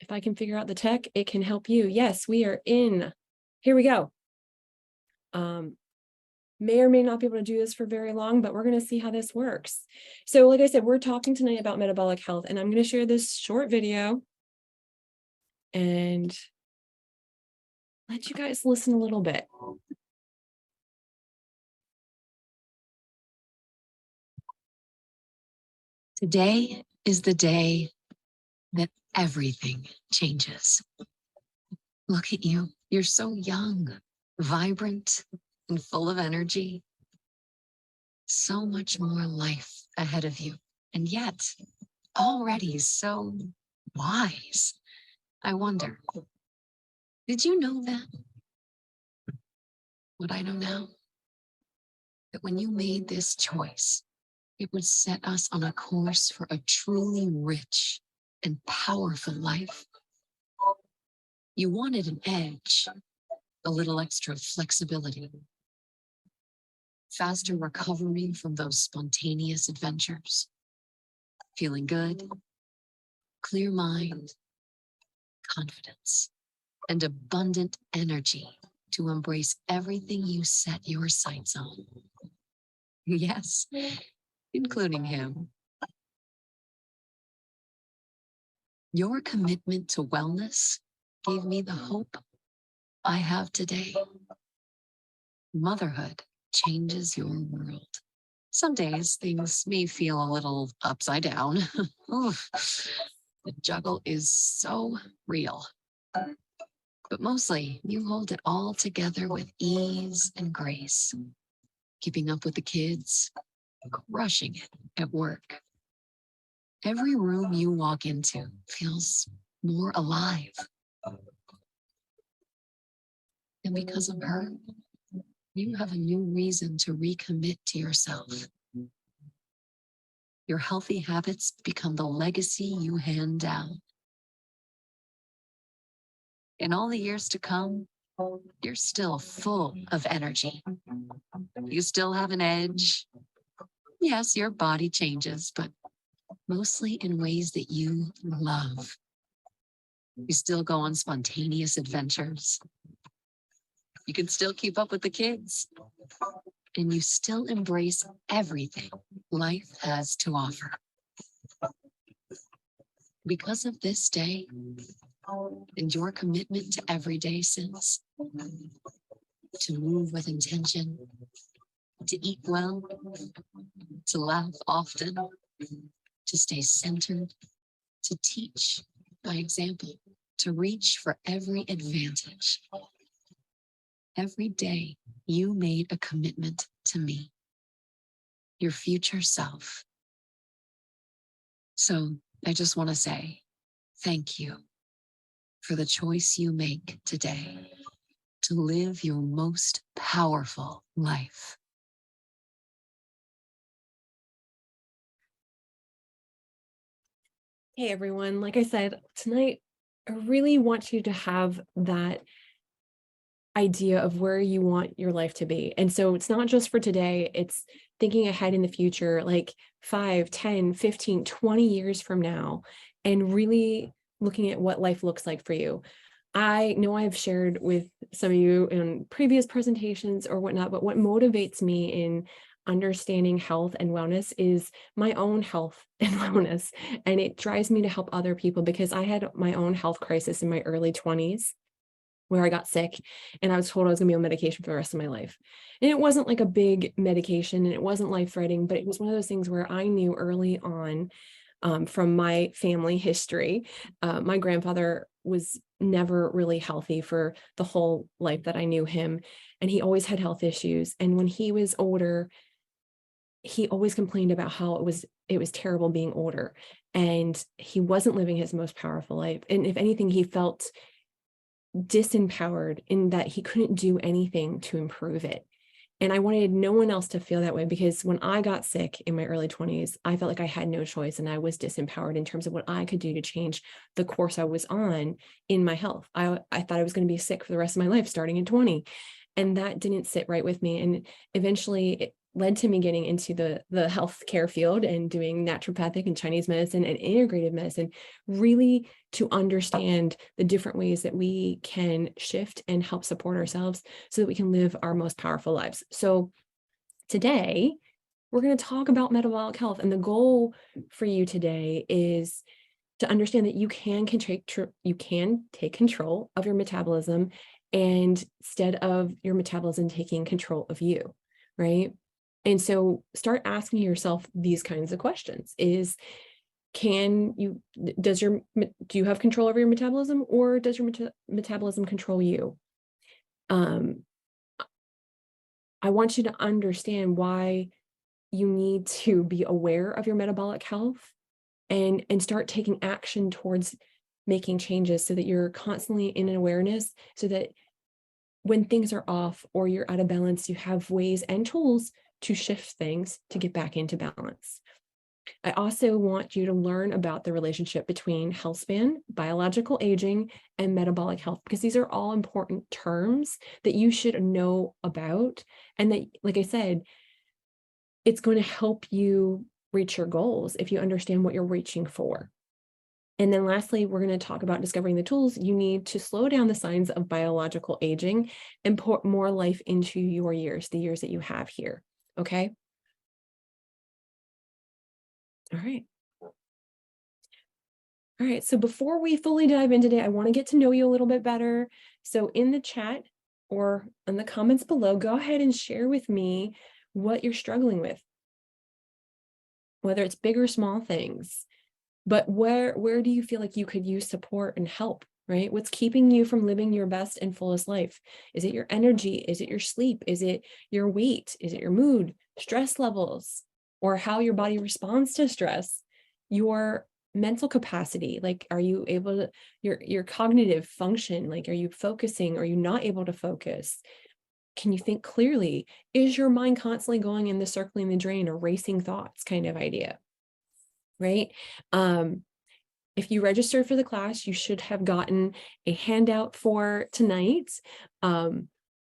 if I can figure out the tech, it can help you. Yes, we are in. Here we go. May or may not be able to do this for very long, but we're going to see how this works. So like I said, we're talking tonight about metabolic health, and I'm going to share this short video and let you guys listen a little bit. Today is the day that everything changes. Look at you. You're so young, vibrant, and full of energy. So much more life ahead of you, and yet already so wise. I wonder, did you know that? What I know now? That when you made this choice, it would set us on a course for a truly rich and powerful life. You wanted an edge, a little extra flexibility, faster recovery from those spontaneous adventures, feeling good, clear mind, confidence, and abundant energy to embrace everything you set your sights on. Yes, including him. Your commitment to wellness gave me the hope I have today. Motherhood changes your world. Some days things may feel a little upside down. Oof, the juggle is so real. But mostly you hold it all together with ease and grace. Keeping up with the kids, crushing it at work. Every room you walk into feels more alive. And because of her, you have a new reason to recommit to yourself. Your healthy habits become the legacy you hand down. In all the years to come, you're still full of energy. You still have an edge. Yes, your body changes, but mostly in ways that you love. You still go on spontaneous adventures. You can still keep up with the kids. And you still embrace everything life has to offer. Because of this day and your commitment to everyday since, to move with intention, to eat well, to laugh often, to stay centered, to teach by example, to reach for every advantage. Every day you made a commitment to me, your future self. So I just want to say thank you for the choice you make today to live your most powerful life. Hey everyone, like I said, tonight, I really want you to have that idea of where you want your life to be. And so it's not just for today, it's thinking ahead in the future, like 5, 10, 15, 20 years from now, and really looking at what life looks like for you. I know I've shared with some of you in previous presentations or whatnot, but what motivates me in understanding health and wellness is my own health and wellness. And it drives me to help other people because I had my own health crisis in my early 20s where I got sick and I was told I was gonna be on medication for the rest of my life. And it wasn't like a big medication and it wasn't life-threatening, but it was one of those things where I knew early on from my family history, my grandfather was never really healthy for the whole life that I knew him. And he always had health issues. And when he was older, he always complained about how it was terrible being older and he wasn't living his most powerful life. And if anything, he felt disempowered in that he couldn't do anything to improve it. And I wanted no one else to feel that way because when I got sick in my early 20s, I felt like I had no choice and I was disempowered in terms of what I could do to change the course I was on in my health. I thought I was going to be sick for the rest of my life starting in 20. And that didn't sit right with me. And eventually led to me getting into the healthcare field and doing naturopathic and Chinese medicine and integrative medicine, really to understand the different ways that we can shift and help support ourselves so that we can live our most powerful lives. So today, we're going to talk about metabolic health. And the goal for you today is to understand that you can take control of your metabolism, and instead of your metabolism taking control of you, right? And so start asking yourself these kinds of questions. Do you have control over your metabolism, or does your metabolism control you? I want you to understand why you need to be aware of your metabolic health and start taking action towards making changes so that you're constantly in an awareness, so that when things are off or you're out of balance, you have ways and tools to shift things to get back into balance. I also want you to learn about the relationship between health span, biological aging, and metabolic health, because these are all important terms that you should know about. And that, like I said, it's going to help you reach your goals if you understand what you're reaching for. And then lastly, we're going to talk about discovering the tools you need to slow down the signs of biological aging and put more life into your years, the years that you have here. Okay? All right. All right. So before we fully dive in today, I want to get to know you a little bit better. So in the chat or in the comments below, go ahead and share with me what you're struggling with, whether it's big or small things. But where do you feel like you could use support and help, right? What's keeping you from living your best and fullest life? Is it your energy? Is it your sleep? Is it your weight? Is it your mood, stress levels, or how your body responds to stress? Your mental capacity, like, are you able to, your cognitive function, like, are you focusing? Are you not able to focus? Can you think clearly? Is your mind constantly going in the circling the drain or racing thoughts kind of idea? Right? If you registered for the class, you should have gotten a handout for tonight.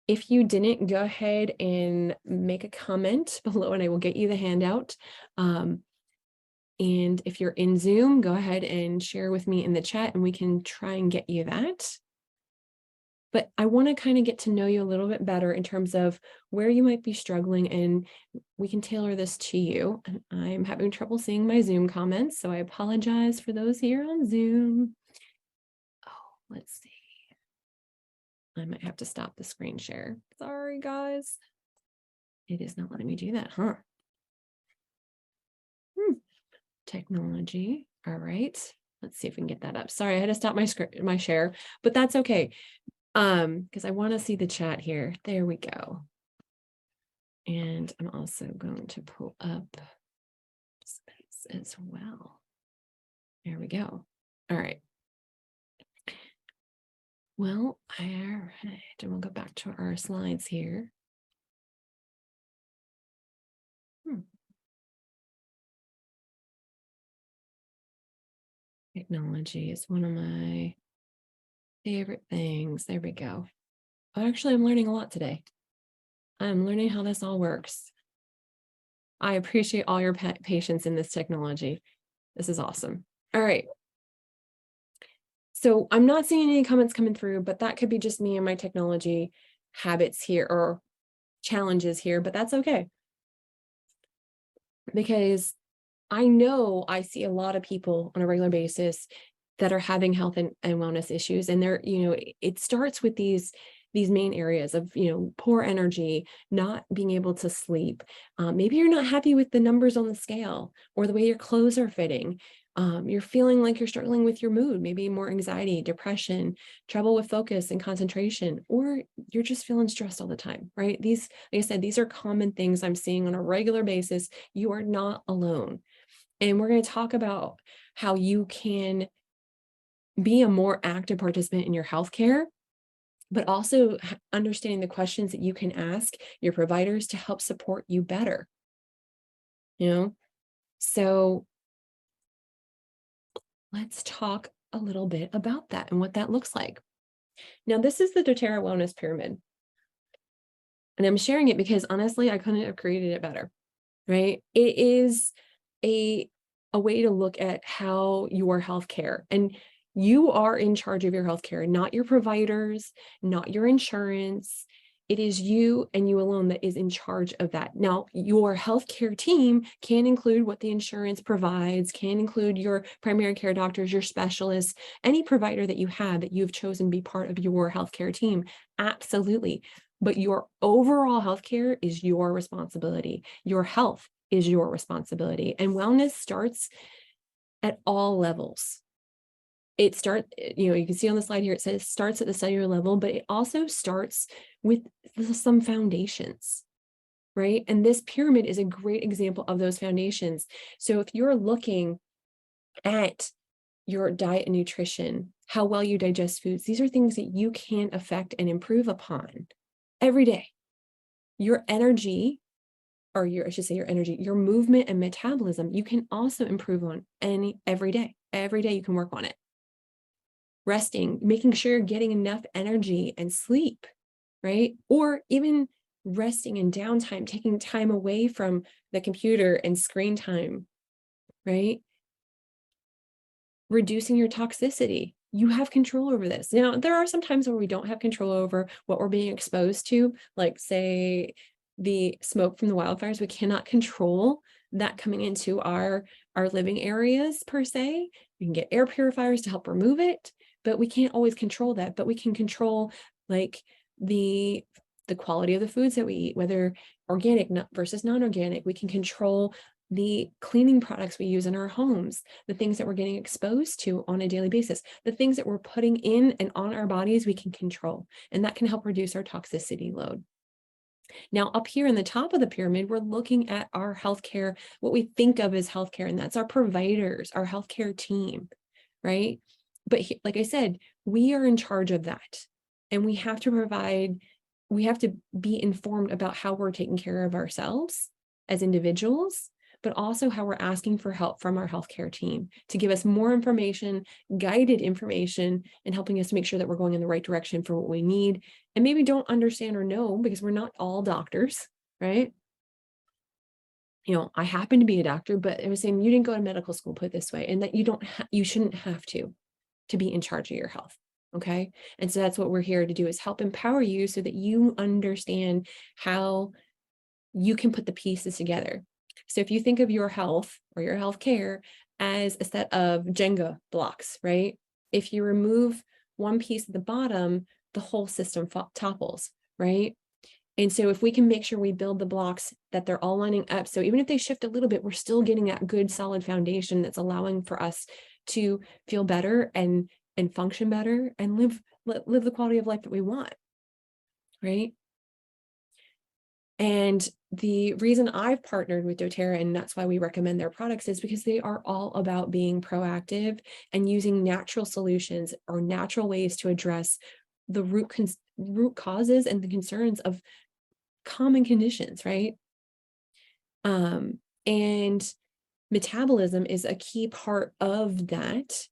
If you didn't, go ahead and make a comment below and I will get you the handout. And if you're in Zoom, go ahead and share with me in the chat and we can try and get you that. But I want to kind of get to know you a little bit better in terms of where you might be struggling, and we can tailor this to you. And I'm having trouble seeing my Zoom comments, so I apologize for those here on Zoom. Oh, let's see. I might have to stop the screen share. Sorry, guys. It is not letting me do that, huh? Technology. All right. Let's see if we can get that up. Sorry, I had to stop my share, but that's okay. Because I want to see the chat here. There we go. And I'm also going to pull up space as well. There we go. All right. Well, all right. And we'll go back to our slides here. Technology is one of my favorite things. There we go. Actually, I'm learning a lot today. I'm learning how this all works. I appreciate all your patience in this technology. This is awesome. All right. So I'm not seeing any comments coming through, but that could be just me and my technology habits here or challenges here, but that's okay. Because I know I see a lot of people on a regular basis that are having health and wellness issues. And they're, it starts with these main areas of, poor energy, not being able to sleep. Maybe you're not happy with the numbers on the scale or the way your clothes are fitting. You're feeling like you're struggling with your mood, maybe more anxiety, depression, trouble with focus and concentration, or you're just feeling stressed all the time, right? These, like I said, these are common things I'm seeing on a regular basis. You are not alone. And we're going to talk about how you can be a more active participant in your healthcare, but also understanding the questions that you can ask your providers to help support you better. So let's talk a little bit about that and what that looks like. Now, this is the doTERRA Wellness Pyramid. And I'm sharing it because honestly, I couldn't have created it better, right? It is a way to look at how your healthcare, and you are in charge of your healthcare, not your providers, not your insurance. It is you and you alone that is in charge of that. Now, your healthcare team can include what the insurance provides, can include your primary care doctors, your specialists, any provider that you have that you've chosen to be part of your healthcare team. Absolutely. But your overall healthcare is your responsibility. Your health is your responsibility. And wellness starts at all levels. You can see on the slide here, it says starts at the cellular level, but it also starts with some foundations, right? And this pyramid is a great example of those foundations. So if you're looking at your diet and nutrition, how well you digest foods, these are things that you can affect and improve upon every day. Your energy, your movement and metabolism, you can also improve on every day. Every day you can work on it. Resting, making sure you're getting enough energy and sleep, right? Or even resting and downtime, taking time away from the computer and screen time, right? Reducing your toxicity. You have control over this. Now, there are some times where we don't have control over what we're being exposed to, like say the smoke from the wildfires. We cannot control that coming into our living areas per se. We can get air purifiers to help remove it, but we can't always control that. But we can control like the quality of the foods that we eat, whether organic versus non-organic. We can control the cleaning products we use in our homes, the things that we're getting exposed to on a daily basis, the things that we're putting in and on our bodies, we can control, and that can help reduce our toxicity load. Now, up here in the top of the pyramid, we're looking at our healthcare, what we think of as healthcare, and that's our providers, our healthcare team, right? But like I said, we are in charge of that, and we have to be informed about how we're taking care of ourselves as individuals, but also how we're asking for help from our healthcare team to give us more information, guided information, and helping us to make sure that we're going in the right direction for what we need and maybe don't understand or know, because we're not all doctors, right? I happen to be a doctor, but I was saying you didn't go to medical school, put it this way, and that you shouldn't have to be in charge of your health. Okay. And so that's what we're here to do, is help empower you so that you understand how you can put the pieces together. So if you think of your health or your healthcare as a set of Jenga blocks, right? If you remove one piece at the bottom, the whole system topples, right? And so if we can make sure we build the blocks that they're all lining up, so even if they shift a little bit, we're still getting that good solid foundation that's allowing for us to feel better and function better and live the quality of life that we want, right? And the reason I've partnered with doTERRA, and that's why we recommend their products, is because they are all about being proactive and using natural solutions or natural ways to address the root causes and the concerns of common conditions, right? And metabolism is a key part of that.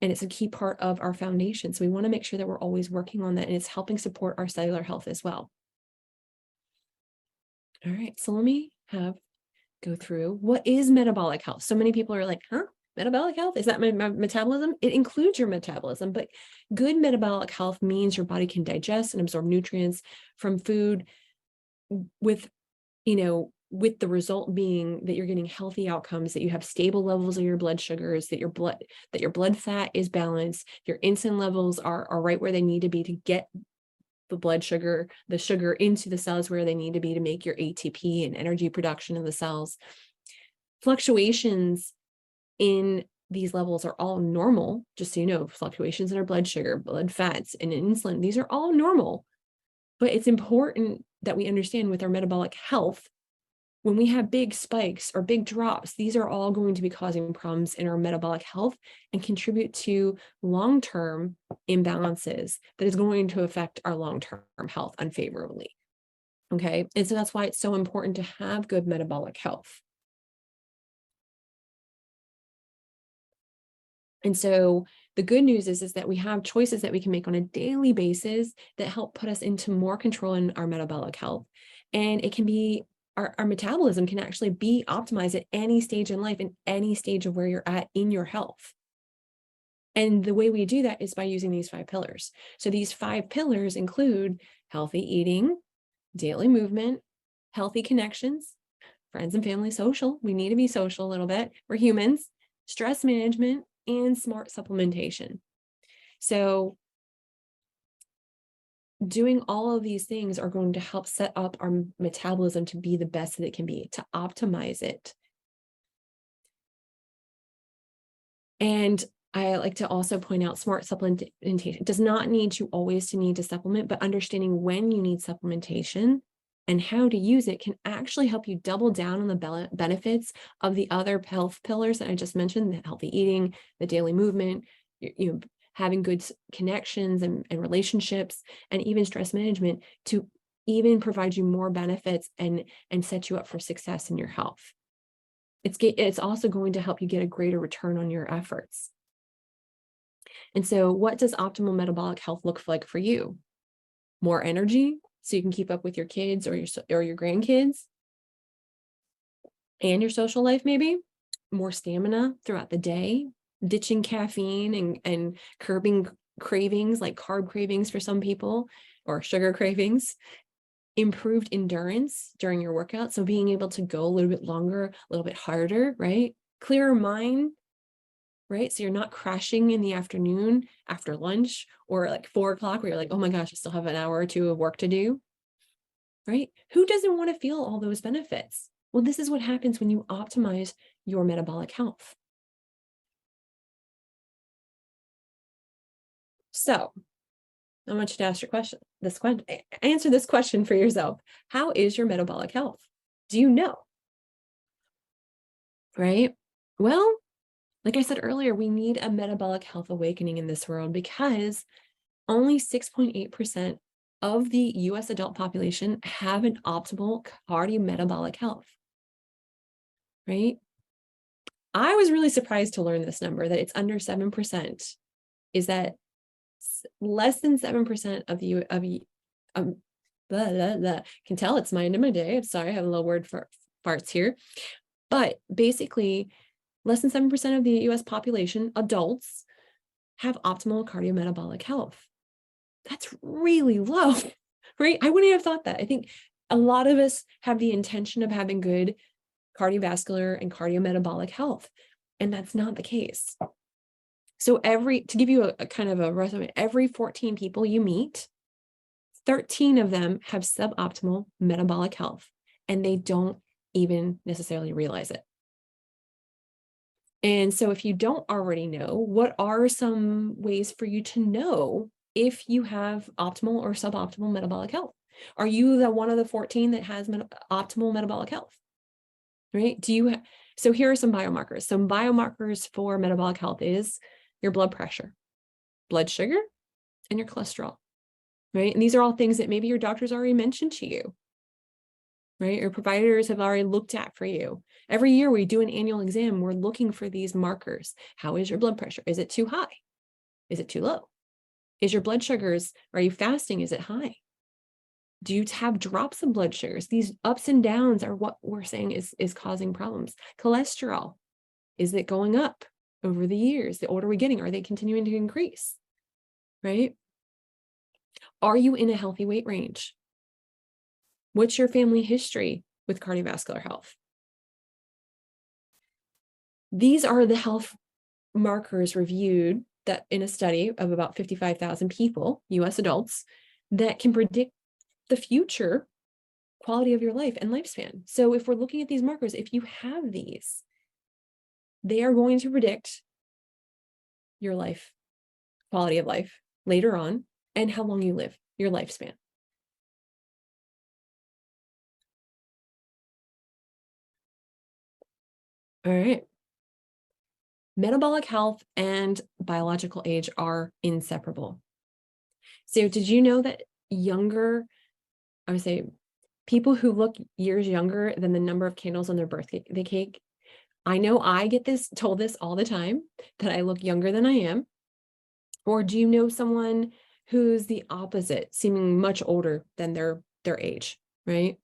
And it's a key part of our foundation. So we want to make sure that we're always working on that, and it's helping support our cellular health as well. All right, so let me go through what is metabolic health. So many people are like, huh? Metabolic health? Is that my metabolism? It includes your metabolism, but good metabolic health means your body can digest and absorb nutrients from food with the result being that you're getting healthy outcomes, that you have stable levels of your blood sugars, that your blood fat is balanced, your insulin levels are right where they need to be to get the sugar into the cells where they need to be to make your ATP and energy production in the cells. Fluctuations in these levels are all normal, just so you know. Fluctuations in our blood sugar, blood fats, and insulin, these are all normal. But it's important that we understand with our metabolic health, when we have big spikes or big drops, these are all going to be causing problems in our metabolic health and contribute to long-term imbalances that is going to affect our long-term health unfavorably. Okay. And so that's why it's so important to have good metabolic health. And so the good news is that we have choices that we can make on a daily basis that help put us into more control in our metabolic health. And it can be our metabolism can actually be optimized at any stage in life and any stage of where you're at in your health. And the way we do that is by using these 5 pillars. So these 5 pillars include healthy eating, daily movement, healthy connections, friends and family, social. We need to be social a little bit. We're humans, stress management, and smart supplementation. So doing all of these things are going to help set up our metabolism to be the best that it can be, to optimize it. And I like to also point out smart supplementation does not need you always to need to supplement, but understanding when you need supplementation and how to use it can actually help you double down on the benefits of the other health pillars that I just mentioned, the healthy eating, the daily movement, having good connections and relationships, and even stress management to even provide you more benefits and set you up for success in your health. It's also going to help you get a greater return on your efforts. And so what does optimal metabolic health look like for you? More energy so you can keep up with your kids or your grandkids and your social life, maybe more stamina throughout the day, ditching caffeine and curbing cravings like carb cravings for some people or sugar cravings, improved endurance during your workout. So being able to go a little bit longer, a little bit harder, right? Clearer mind, right? So you're not crashing in the afternoon after lunch or like 4 o'clock where you're like, oh my gosh, I still have an hour or 2 of work to do, right? Who doesn't want to feel all those benefits? Well, this is what happens when you optimize your metabolic health. So I want you to ask answer this question for yourself. How is your metabolic health? Do you know? Right? Well, like I said earlier, we need a metabolic health awakening in this world because only 6.8% of the US adult population have an optimal cardiometabolic health, right? I was really surprised to learn this number, that it's under 7%, is that less than 7% of the, can tell it's my end of my day. I'm sorry, I have a little word for farts here. But basically, less than 7% of the US population, adults, have optimal cardiometabolic health. That's really low, right? I wouldn't have thought that. I think a lot of us have the intention of having good cardiovascular and cardiometabolic health, and that's not the case. So to give you a kind of a resume, every 14 people you meet, 13 of them have suboptimal metabolic health, and they don't even necessarily realize it. And so if you don't already know, what are some ways for you to know if you have optimal or suboptimal metabolic health? Are you the one of the 14 that has optimal metabolic health? Right? So here are some biomarkers. Some biomarkers for metabolic health is your blood pressure, blood sugar, and your cholesterol. Right? And these are all things that maybe your doctor's already mentioned to you. Right? Your providers have already looked at for you. Every year we do an annual exam, we're looking for these markers. How is your blood pressure? Is it too high? Is it too low? Is your blood sugars, are you fasting? Is it high? Do you have drops of blood sugars? These ups and downs are what we're saying is causing problems. Cholesterol, is it going up over the years? The older we're getting, are they continuing to increase? Right? Are you in a healthy weight range? What's your family history with cardiovascular health? These are the health markers reviewed that in a study of about 55,000 people, US adults, that can predict the future quality of your life and lifespan. So if we're looking at these markers, if you have these, they are going to predict your life, quality of life later on, and how long you live, your lifespan. All right. Metabolic health and biological age are inseparable. So did you know that I would say people who look years younger than the number of candles on their birthday cake, I know I get told this all the time, that I look younger than I am. Or do you know someone who's the opposite, seeming much older than their age, right?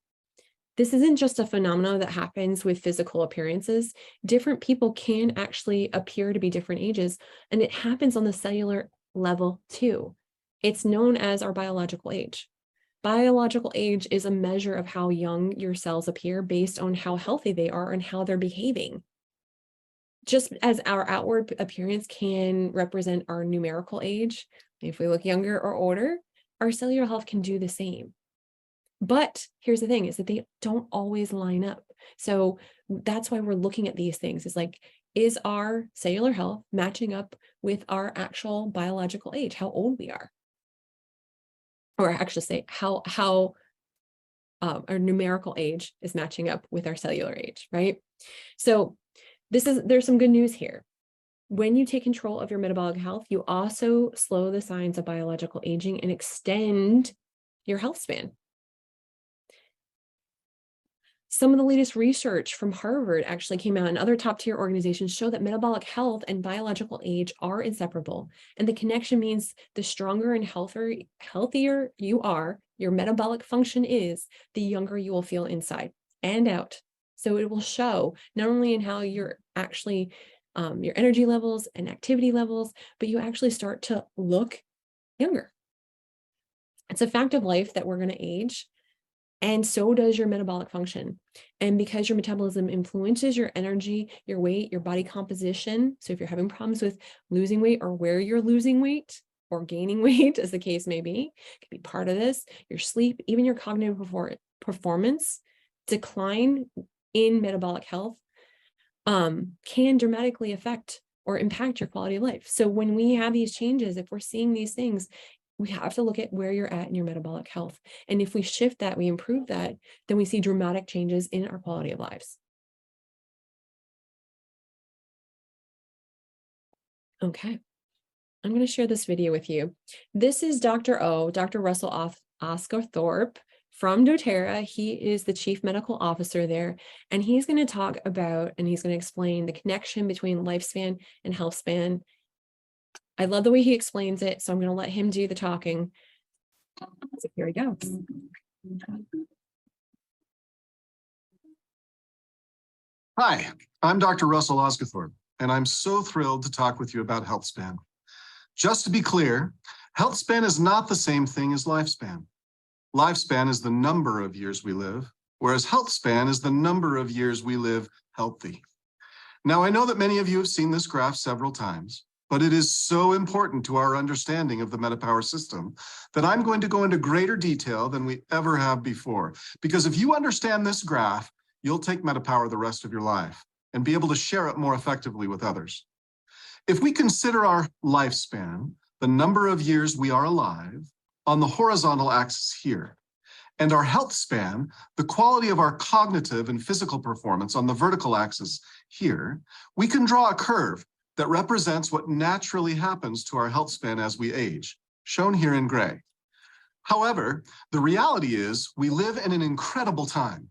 This isn't just a phenomenon that happens with physical appearances. Different people can actually appear to be different ages, and it happens on the cellular level too. It's known as our biological age. Biological age is a measure of how young your cells appear based on how healthy they are and how they're behaving. Just as our outward appearance can represent our numerical age, if we look younger or older, our cellular health can do the same. But here's the thing, is that they don't always line up. So that's why we're looking at these things. Is like, is our cellular health matching up with our actual biological age, how old we are? Or actually say how our numerical age is matching up with our cellular age, right? So there's some good news here. When you take control of your metabolic health, you also slow the signs of biological aging and extend your health span. Some of the latest research from Harvard actually came out, and other top tier organizations show that metabolic health and biological age are inseparable. And the connection means the stronger and healthier you are, your metabolic function is, the younger you will feel inside and out. So it will show not only in how you're actually, your energy levels and activity levels, but you actually start to look younger. It's a fact of life that we're going to age. And so does your metabolic function. And because your metabolism influences your energy, your weight, your body composition. So if you're having problems with losing weight or where you're losing weight or gaining weight, as the case may be, could be part of this, your sleep, even your cognitive performance, decline in metabolic health can dramatically affect or impact your quality of life. So when we have these changes, if we're seeing these things, we have to look at where you're at in your metabolic health. And if we shift that, we improve that, then we see dramatic changes in our quality of lives. Okay, I'm going to share this video with you. This is Dr. Russell Oscarthorpe from doTERRA. He is the chief medical officer there, and he's going to talk about, and he's going to explain the connection between lifespan and health span. I love the way he explains it, so I'm going to let him do the talking. So here we go. Hi, I'm Dr. Russell Oscarthorpe, and I'm so thrilled to talk with you about health span. Just to be clear, health span is not the same thing as lifespan. Lifespan is the number of years we live, whereas health span is the number of years we live healthy. Now, I know that many of you have seen this graph several times, but it is so important to our understanding of the MetaPWR system that I'm going to go into greater detail than we ever have before. Because if you understand this graph, you'll take MetaPWR the rest of your life and be able to share it more effectively with others. If we consider our lifespan, the number of years we are alive, on the horizontal axis here, and our health span, the quality of our cognitive and physical performance on the vertical axis here, we can draw a curve that represents what naturally happens to our health span as we age, shown here in gray. However, the reality is we live in an incredible time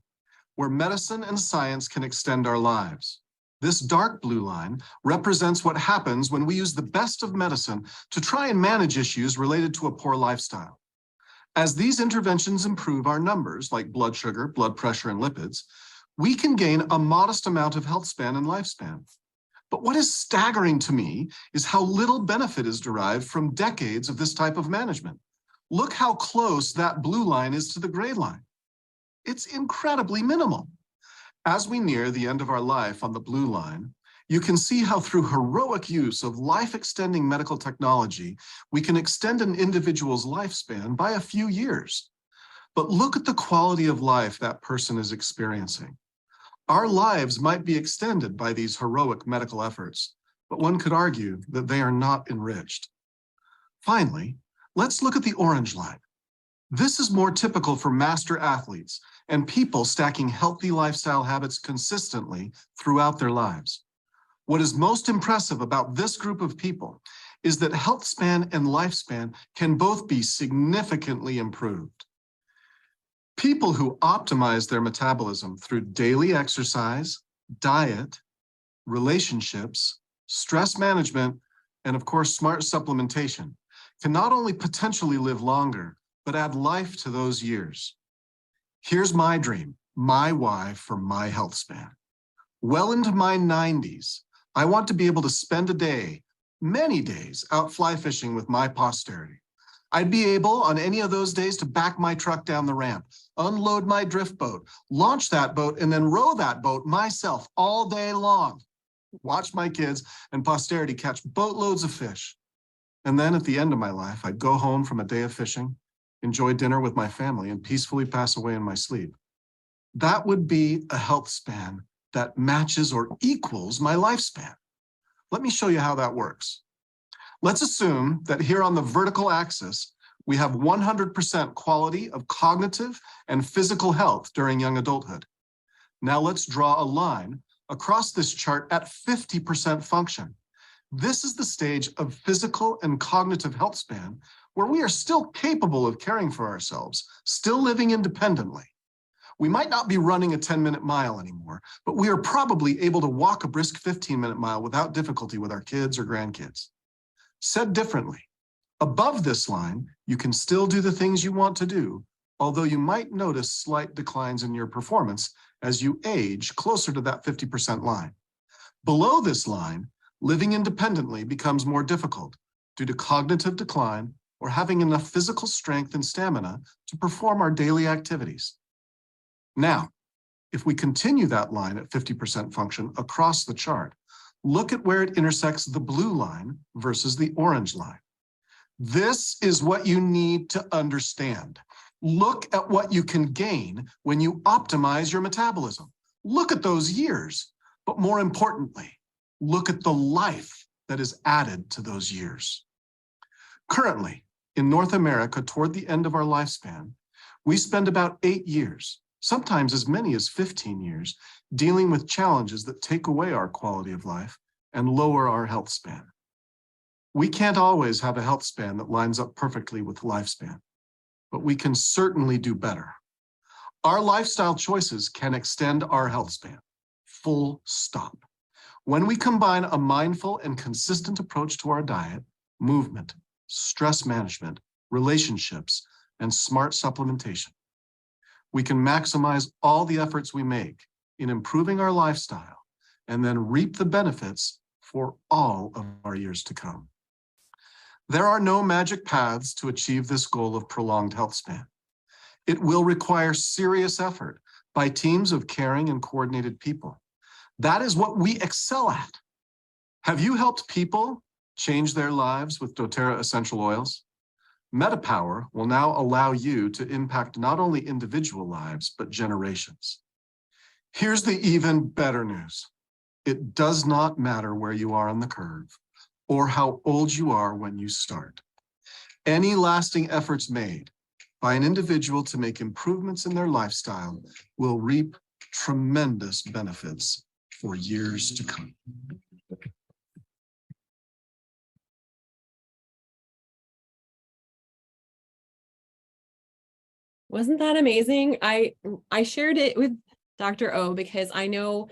where medicine and science can extend our lives. This dark blue line represents what happens when we use the best of medicine to try and manage issues related to a poor lifestyle. As these interventions improve our numbers, like blood sugar, blood pressure, and lipids, we can gain a modest amount of health span and lifespan. But what is staggering to me is how little benefit is derived from decades of this type of management. Look how close that blue line is to the gray line. It's incredibly minimal. As we near the end of our life on the blue line, you can see how through heroic use of life-extending medical technology, we can extend an individual's lifespan by a few years. But look at the quality of life that person is experiencing. Our lives might be extended by these heroic medical efforts, but one could argue that they are not enriched. Finally, let's look at the orange line. This is more typical for master athletes and people stacking healthy lifestyle habits consistently throughout their lives. What is most impressive about this group of people is that health span and lifespan can both be significantly improved. People who optimize their metabolism through daily exercise, diet, relationships, stress management, and of course, smart supplementation can not only potentially live longer, but add life to those years. Here's my dream, my why for my health span. Well into my 90s, I want to be able to spend a day, many days, out fly fishing with my posterity. I'd be able on any of those days to back my truck down the ramp, unload my drift boat, launch that boat, and then row that boat myself all day long. Watch my kids and posterity catch boatloads of fish. And then at the end of my life, I'd go home from a day of fishing, enjoy dinner with my family, and peacefully pass away in my sleep. That would be a health span that matches or equals my lifespan. Let me show you how that works. Let's assume that here on the vertical axis, we have 100% quality of cognitive and physical health during young adulthood. Now let's draw a line across this chart at 50% function. This is the stage of physical and cognitive health span where we are still capable of caring for ourselves, still living independently. We might not be running a 10-minute mile anymore, but we are probably able to walk a brisk 15-minute mile without difficulty with our kids or grandkids. Said differently, above this line, you can still do the things you want to do, although you might notice slight declines in your performance as you age closer to that 50% line. Below this line, living independently becomes more difficult due to cognitive decline or having enough physical strength and stamina to perform our daily activities. Now, if we continue that line at 50% function across the chart, look at where it intersects the blue line versus the orange line. This is what you need to understand. Look at what you can gain when you optimize your metabolism. Look at those years, but more importantly, look at the life that is added to those years. Currently, in North America, toward the end of our lifespan, we spend about 8 years, sometimes as many as 15 years, dealing with challenges that take away our quality of life and lower our health span. We can't always have a health span that lines up perfectly with lifespan, but we can certainly do better. Our lifestyle choices can extend our health span, full stop. When we combine a mindful and consistent approach to our diet, movement, stress management, relationships, and smart supplementation, we can maximize all the efforts we make in improving our lifestyle and then reap the benefits for all of our years to come. There are no magic paths to achieve this goal of prolonged health span. It will require serious effort by teams of caring and coordinated people. That is what we excel at. Have you helped people change their lives with doTERRA essential oils? MetaPWR will now allow you to impact not only individual lives, but generations. Here's the even better news. It does not matter where you are on the curve or how old you are when you start. Any lasting efforts made by an individual to make improvements in their lifestyle will reap tremendous benefits for years to come. Wasn't that amazing? I shared it with Dr. O because I know,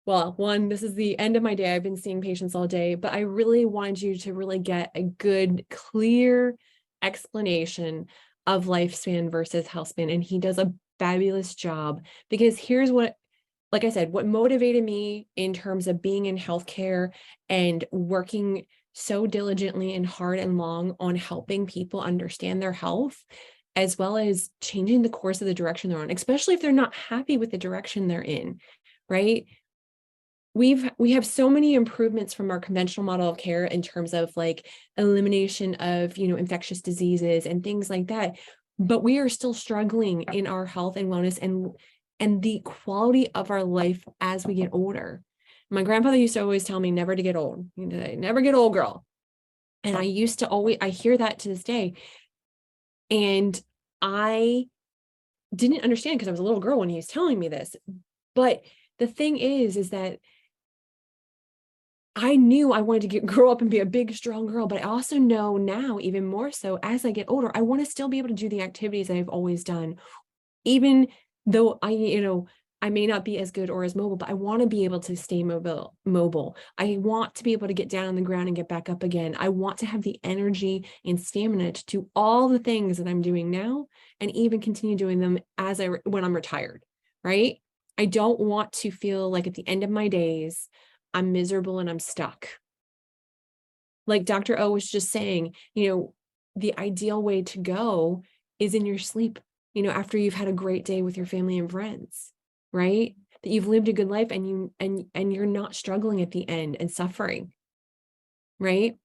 well, one, this is the end of my day. I've been seeing patients all day, but I really wanted you to really get a good, clear explanation of lifespan versus health span. And he does a fabulous job because here's what, like I said, what motivated me in terms of being in healthcare and working so diligently and hard and long on helping people understand their health, as well as changing the course of the direction they're on, especially if they're not happy with the direction they're in, right? We have so many improvements from our conventional model of care in terms of like elimination of, infectious diseases and things like that. But we are still struggling in our health and wellness and the quality of our life as we get older. My grandfather used to always tell me never to get old. Never get old, girl. And I hear that to this day. And I didn't understand because I was a little girl when he was telling me this. But the thing is that I knew I wanted to grow up and be a big, strong girl, but I also know now, even more so, as I get older, I want to still be able to do the activities that I've always done, even though I I may not be as good or as mobile, but I want to be able to stay mobile. I want to be able to get down on the ground and get back up again. I want to have the energy and stamina to do all the things that I'm doing now and even continue doing them when I'm retired, right? I don't want to feel like at the end of my days, I'm miserable and I'm stuck. Like Dr. O was just saying, the ideal way to go is in your sleep, after you've had a great day with your family and friends, right? That you've lived a good life and you're not struggling at the end and suffering, right?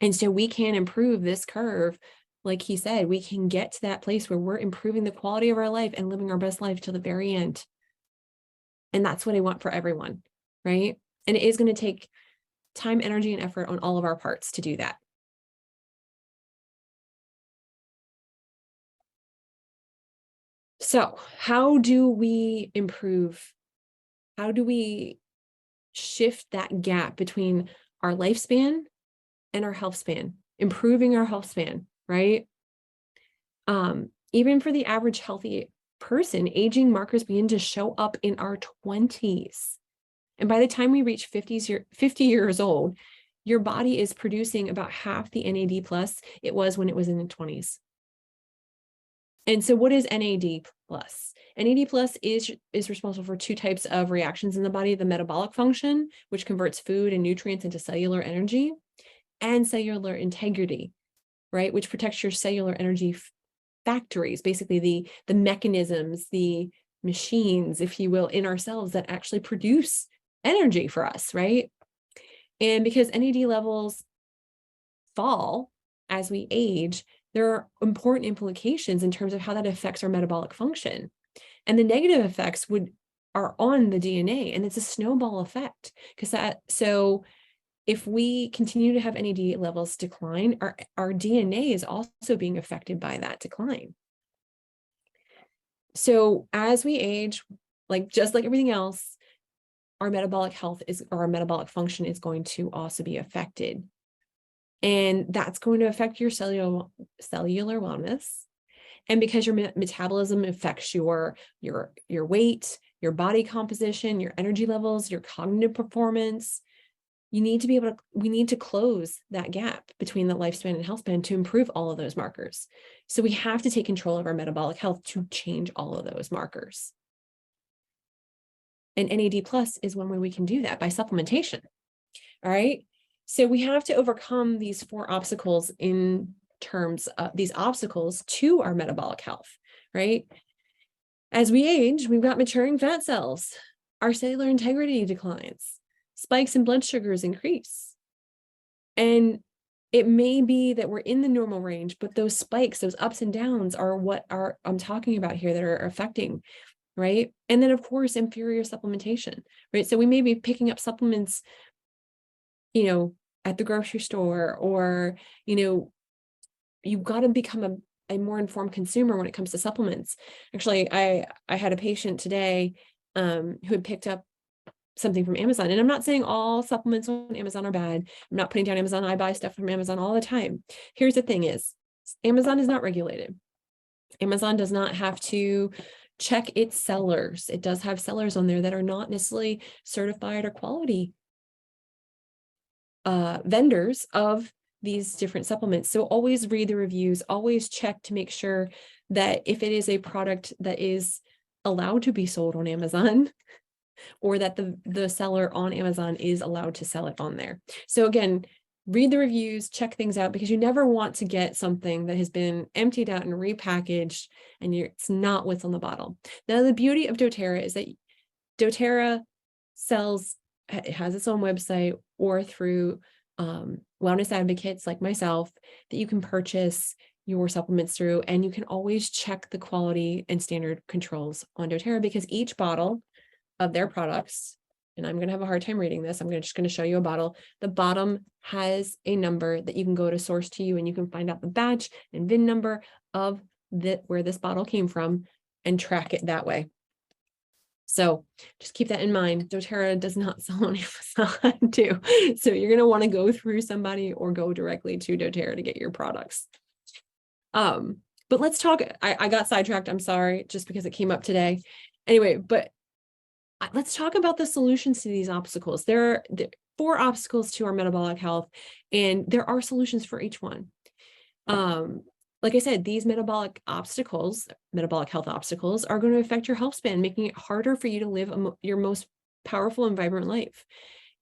And so we can improve this curve. Like he said, we can get to that place where we're improving the quality of our life and living our best life till the very end. And that's what I want for everyone, right? And it is going to take time, energy, and effort on all of our parts to do that. So how do we improve? How do we shift that gap between our lifespan and our health span, improving our health span, right? Even for the average healthy person, aging markers begin to show up in our 20s. And by the time we reach 50 years old, your body is producing about half the NAD plus it was when it was in the 20s. And so what is NAD plus? NAD plus is responsible for two types of reactions in the body: the metabolic function, which converts food and nutrients into cellular energy, and cellular integrity, right, which protects your cellular energy factories, basically the mechanisms, the machines, if you will, in our cells that actually produce energy for us, right? And because NAD levels fall as we age, there are important implications in terms of how that affects our metabolic function. And the negative effects are on the DNA, and it's a snowball effect. So if we continue to have NAD levels decline, our DNA is also being affected by that decline. So as we age, just like everything else, our metabolic health our metabolic function is going to also be affected. And that's going to affect your cellular wellness. And because your metabolism affects your weight, your body composition, your energy levels, your cognitive performance, we need to close that gap between the lifespan and health span to improve all of those markers. So we have to take control of our metabolic health to change all of those markers. And NAD plus is one way we can do that, by supplementation. All right. So we have to overcome these 4 obstacles in terms of these obstacles to our metabolic health, right? As we age, we've got maturing fat cells. Our cellular integrity declines. Spikes in blood sugars increase. And it may be that we're in the normal range, but those spikes, those ups and downs are what I'm talking about here that are affecting, right? And then of course, inferior supplementation, right? So we may be picking up supplements, at the grocery store, or, you've got to become a more informed consumer when it comes to supplements. Actually, I had a patient today who had picked up something from Amazon. And I'm not saying all supplements on Amazon are bad. I'm not putting down Amazon. I buy stuff from Amazon all the time. Here's the thing is, Amazon is not regulated. Amazon does not have to check its sellers. It does have sellers on there that are not necessarily certified or quality vendors of these different supplements. So always read the reviews, always check to make sure that if it is a product that is allowed to be sold on Amazon, or that the seller on Amazon is allowed to sell it on there. So again, read the reviews, check things out, because you never want to get something that has been emptied out and repackaged and it's not what's on the bottle. Now, the beauty of doTERRA is that doTERRA it has its own website, or through wellness advocates like myself that you can purchase your supplements through, and you can always check the quality and standard controls on doTERRA, because each bottle of their products, and I'm going to have a hard time reading this, I'm just going to show you a bottle. The bottom has a number that you can go to source to you, and you can find out the batch and VIN number of where this bottle came from and track it that way. So just keep that in mind. doTERRA does not sell on Amazon too. So you're going to want to go through somebody or go directly to doTERRA to get your products. But let's talk. I got sidetracked. I'm sorry, just because it came up today. Anyway, but let's talk about the solutions to these obstacles. There are 4 obstacles to our metabolic health, and there are solutions for each one. Like I said, these metabolic health obstacles are going to affect your health span, making it harder for you to live your most powerful and vibrant life.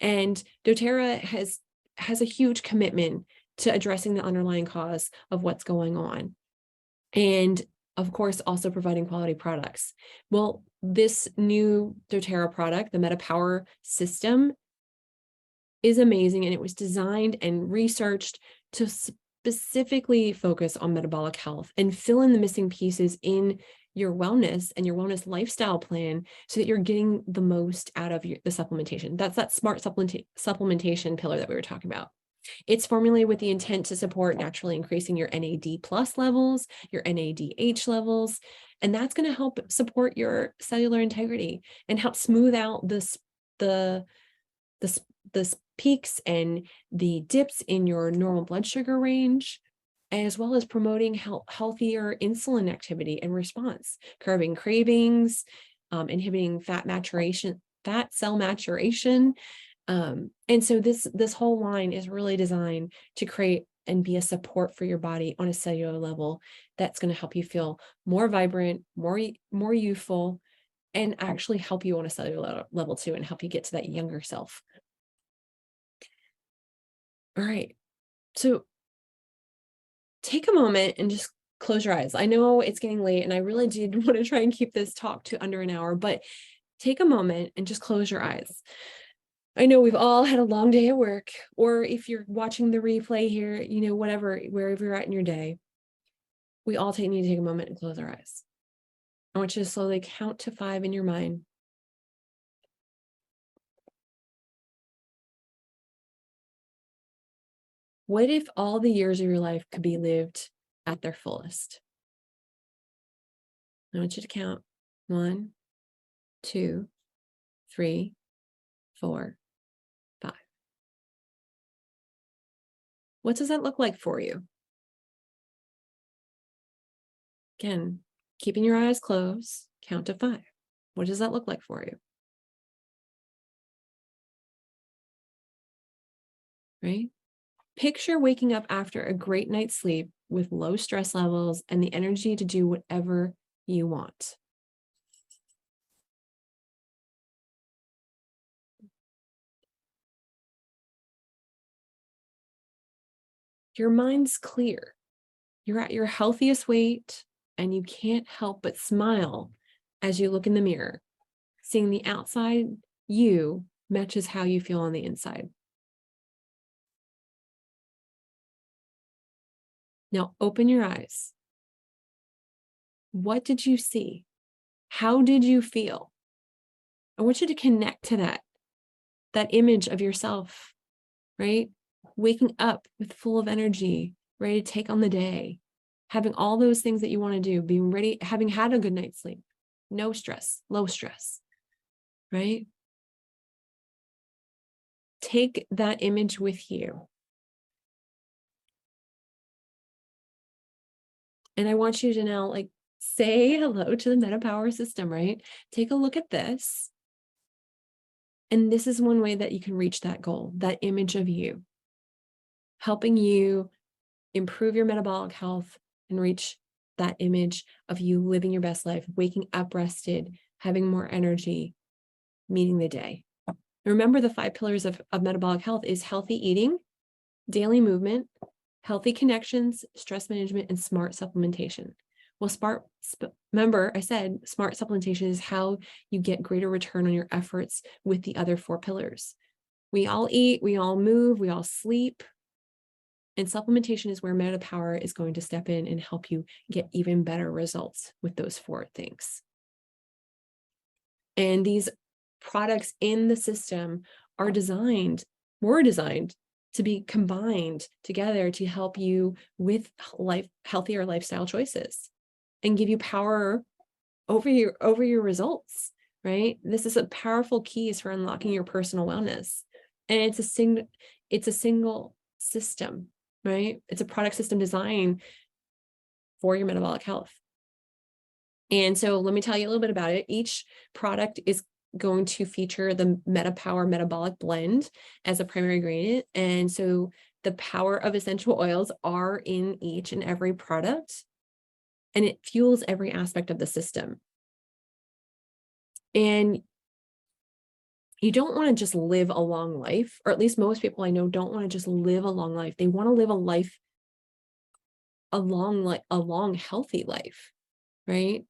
And doTERRA has a huge commitment to addressing the underlying cause of what's going on. And of course, also providing quality products. Well, this new doTERRA product, the MetaPWR system, is amazing, and it was designed and researched to specifically focus on metabolic health and fill in the missing pieces in your wellness and your wellness lifestyle plan so that you're getting the most out of the supplementation. That's that smart supplementation pillar that we were talking about. It's formulated with the intent to support naturally increasing your NAD+ levels, your NADH levels, and that's going to help support your cellular integrity and help smooth out the peaks and the dips in your normal blood sugar range, as well as promoting healthier insulin activity and response, curbing cravings, inhibiting fat cell maturation. And so this whole line is really designed to create and be a support for your body on a cellular level that's going to help you feel more vibrant, more youthful, and actually help you on a cellular level too, and help you get to that younger self. All right. So take a moment and just close your eyes. I know it's getting late, and I really did want to try and keep this talk to under an hour, but take a moment and just close your eyes. I know we've all had a long day at work, or if you're watching the replay here, wherever you're at in your day, we all need to take a moment and close our eyes. I want you to slowly count to 5 in your mind. What if all the years of your life could be lived at their fullest? I want you to count 1, 2, 3, 4, 5. What does that look like for you? Again, keeping your eyes closed, count to 5. What does that look like for you? Right? Picture waking up after a great night's sleep with low stress levels and the energy to do whatever you want. Your mind's clear. You're at your healthiest weight, and you can't help but smile as you look in the mirror, seeing the outside you matches how you feel on the inside. Now open your eyes. What did you see? How did you feel? I want you to connect to that image of yourself, right? Waking up with full of energy, ready to take on the day, having all those things that you want to do, being ready, having had a good night's sleep, no stress, low stress, right? Take that image with you. And I want you to now say hello to the MetaPWR system, right? Take a look at this. And this is one way that you can reach that goal, that image of you, helping you improve your metabolic health and reach that image of you living your best life, waking up rested, having more energy, meeting the day. Remember, the 5 pillars of metabolic health is healthy eating, daily movement, healthy connections, stress management, and smart supplementation. Well, remember, I said smart supplementation is how you get greater return on your efforts with the other 4 pillars. We all eat, we all move, we all sleep. And supplementation is where MetaPWR is going to step in and help you get even better results with those 4 things. And these products in the system were designed to be combined together to help you with healthier lifestyle choices and give you power over your results, right? This is a powerful keys for unlocking your personal wellness. And it's a single system, right? It's a product system designed for your metabolic health. And so let me tell you a little bit about it. Each product is going to feature the MetaPWR Metabolic Blend as a primary ingredient. And so the power of essential oils are in each and every product, and it fuels every aspect of the system. And you don't want to just live a long life, or at least most people I know don't want to just live a long life. They want to live a long, healthy life, right?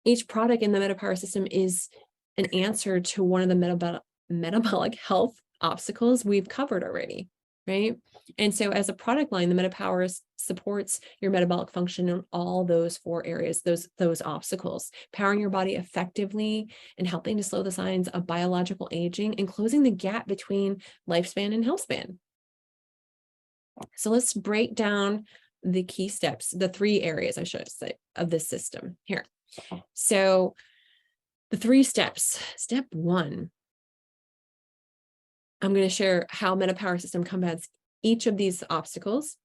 Each product in the MetaPWR system is an answer to one of the metabolic health obstacles we've covered already, right? And so as a product line, the MetaPWR supports your metabolic function in all those 4 areas, those obstacles, powering your body effectively and helping to slow the signs of biological aging and closing the gap between lifespan and health span. So let's break down the key steps, the 3 areas I should say of this system here. So the 3 steps. Step 1, I'm going to share how MetaPWR system combats each of these obstacles,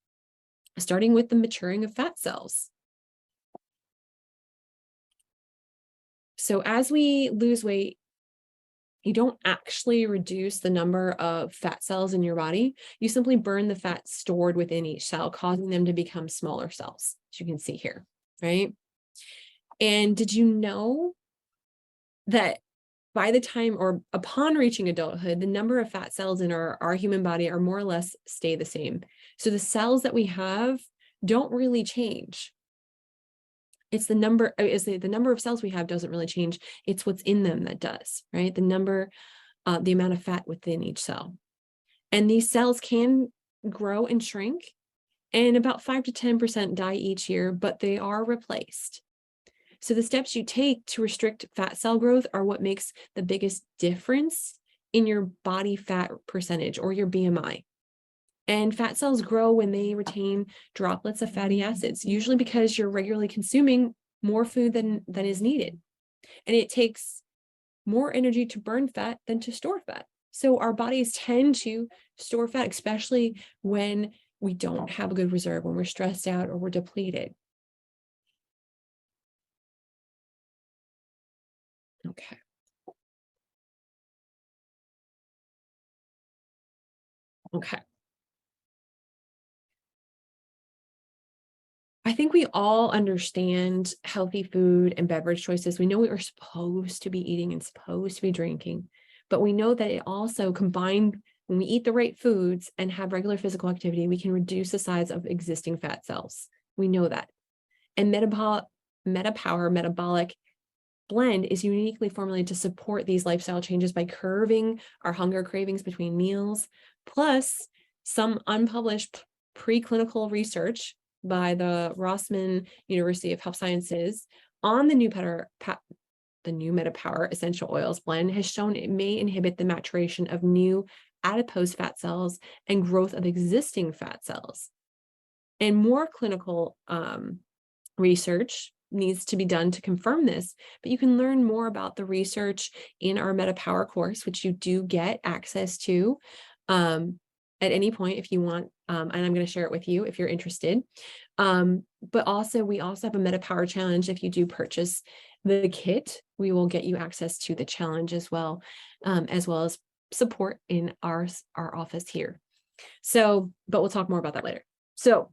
starting with the maturing of fat cells. So as we lose weight, you don't actually reduce the number of fat cells in your body. You simply burn the fat stored within each cell, causing them to become smaller cells, as you can see here, right? And did you know that by the time or upon reaching adulthood, the number of fat cells in our human body are more or less stay the same. So the cells that we have don't really change. It's the number of cells we have doesn't really change. It's what's in them that does, right? The amount of fat within each cell. And these cells can grow and shrink, and about 5 to 10% die each year, but they are replaced. So the steps you take to restrict fat cell growth are what makes the biggest difference in your body fat percentage or your BMI. And fat cells grow when they retain droplets of fatty acids, usually because you're regularly consuming more food than is needed. And it takes more energy to burn fat than to store fat. So our bodies tend to store fat, especially when we don't have a good reserve, when we're stressed out or we're depleted. Okay. Okay. I think we all understand healthy food and beverage choices. We know we are supposed to be eating and supposed to be drinking, but we know that it also combined when we eat the right foods and have regular physical activity, we can reduce the size of existing fat cells. We know that. And MetaPWR Metabolic Blend is uniquely formulated to support these lifestyle changes by curbing our hunger cravings between meals, plus some unpublished preclinical research by the Rossman University of Health Sciences on the new MetaPWR essential oils blend has shown it may inhibit the maturation of new adipose fat cells and growth of existing fat cells. And more clinical research needs to be done to confirm this, but you can learn more about the research in our MetaPWR course, which you do get access to at any point if you want, and I'm going to share it with you if you're interested. But also, we also have a MetaPWR challenge. If you do purchase the kit, we will get you access to the challenge as well as support in our office here. So, but we'll talk more about that later. So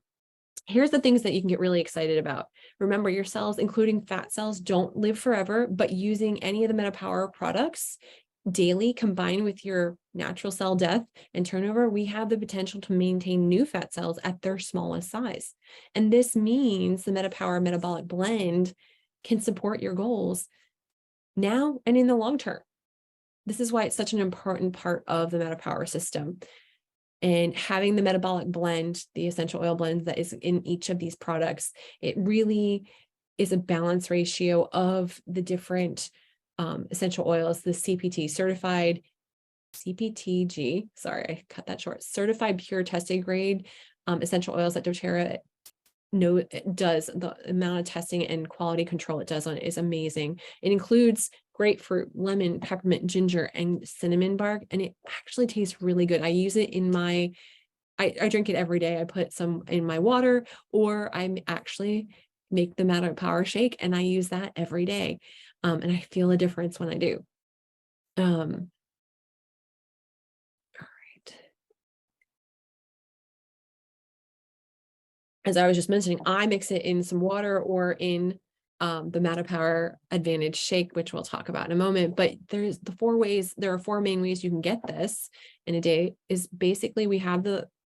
here's the things that you can get really excited about. Remember, your cells, including fat cells, don't live forever, but using any of the MetaPWR products daily combined with your natural cell death and turnover, we have the potential to maintain new fat cells at their smallest size. And this means the MetaPWR Metabolic Blend can support your goals now and in the long term. This is why it's such an important part of the MetaPWR system. And having the metabolic blend, the essential oil blend that is in each of these products, it really is a balance ratio of the different essential oils, the CPTG, sorry, I cut that short, certified pure tested grade essential oils that doTERRA does. The amount of testing and quality control it does on it is amazing. It includes grapefruit, lemon, peppermint, ginger, and cinnamon bark, and it actually tastes really good. I use it in I drink it every day. I put some in my water, or I actually make the MetaPWR shake, and I use that every day. And I feel a difference when I do. All right. As I was just mentioning, I mix it in some water or in the MetaPWR Advantage shake, which we'll talk about in a moment. But there are 4 main ways you can get this in a day. Is basically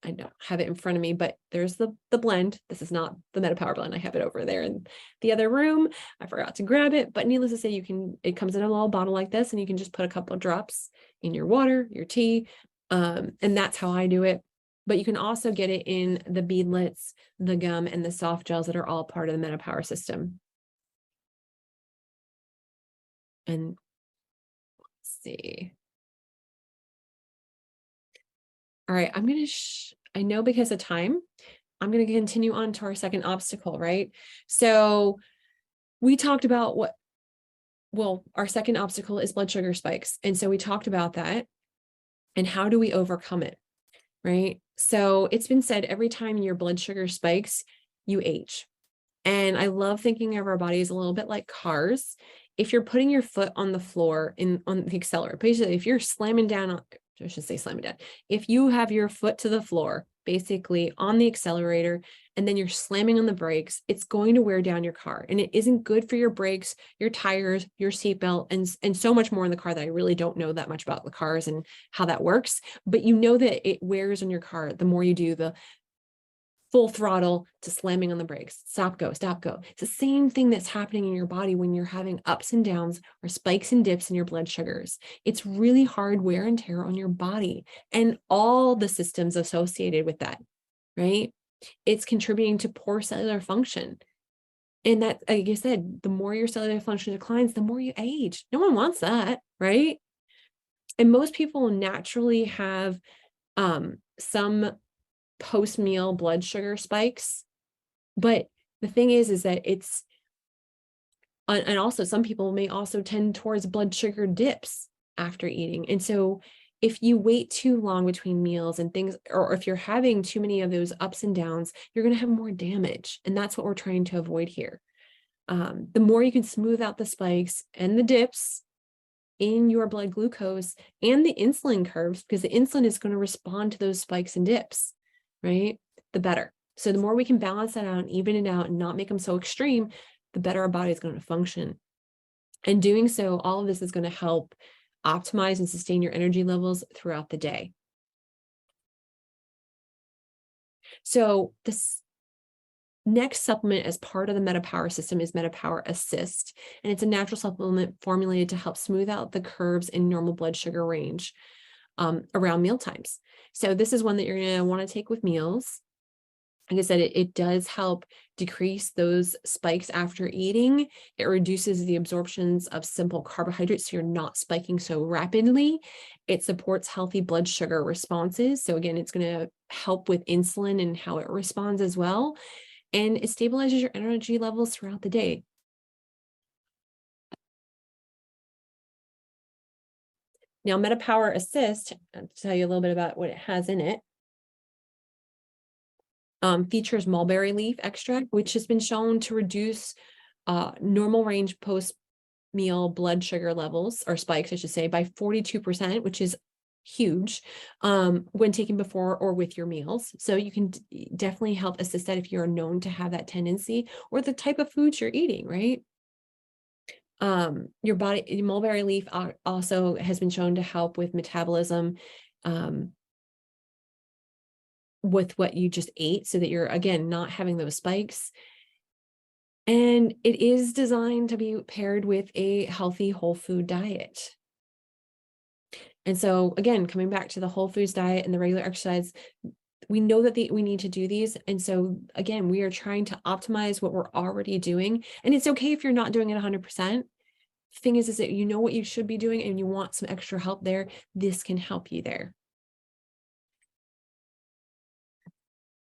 I don't have it in front of me, but there's the blend. This is not the MetaPWR blend. I have it over there in the other room. I forgot to grab it, but needless to say, it comes in a little bottle like this, and you can just put a couple of drops in your water, your tea. And that's how I do it. But you can also get it in the beadlets, the gum, and the soft gels that are all part of the MetaPWR system. And let's see. All right, I know because of time, I'm going to continue on to our second obstacle, right? So we talked about our second obstacle is blood sugar spikes. And so we talked about that and how do we overcome it, right? So it's been said every time your blood sugar spikes, you age. And I love thinking of our bodies a little bit like cars. If you're putting your foot on the floor on the accelerator, basically, if you're slamming down, I should say slamming down, if you have your foot to the floor, basically on the accelerator, and then you're slamming on the brakes, it's going to wear down your car. And it isn't good for your brakes, your tires, your seatbelt, and so much more in the car that I really don't know that much about the cars and how that works. But you know that it wears on your car the more you do the full throttle to slamming on the brakes, stop, go, stop, go. It's the same thing that's happening in your body when you're having ups and downs or spikes and dips in your blood sugars. It's really hard wear and tear on your body and all the systems associated with that, right? It's contributing to poor cellular function. And that, like I said, the more your cellular function declines, the more you age. No one wants that, right? And most people naturally have some post-meal blood sugar spikes. But the thing is that and also some people may also tend towards blood sugar dips after eating. And so if you wait too long between meals and things, or if you're having too many of those ups and downs, you're going to have more damage. And that's what we're trying to avoid here. The more you can smooth out the spikes and the dips in your blood glucose and the insulin curves, because the insulin is going to respond to those spikes and dips, right? The better. So the more we can balance that out and even it out and not make them so extreme, the better our body is going to function. And doing so, all of this is going to help optimize and sustain your energy levels throughout the day. So this next supplement as part of the MetaPWR system is MetaPWR Assist, and it's a natural supplement formulated to help smooth out the curves in normal blood sugar range around meal times. So this is one that you're going to want to take with meals. Like I said, it does help decrease those spikes after eating. It reduces the absorptions of simple carbohydrates, so you're not spiking so rapidly. It supports healthy blood sugar responses. So again, it's going to help with insulin and how it responds as well. And it stabilizes your energy levels throughout the day. Now, MetaPWR Assist, I'll tell you a little bit about what it has in it. Features mulberry leaf extract, which has been shown to reduce normal range post-meal blood sugar levels, or spikes, I should say, by 42%, which is huge when taken before or with your meals. So you can definitely help assist that if you're known to have that tendency or the type of foods you're eating, right? Your mulberry leaf also has been shown to help with metabolism with what you just ate, so that you're, again, not having those spikes. And it is designed to be paired with a healthy whole food diet. And so again, coming back to the whole foods diet and the regular exercise, we know that we need to do these. And so again, we are trying to optimize what we're already doing. And it's okay if you're not doing it 100%. Thing is that you know what you should be doing and you want some extra help there. This can help you there.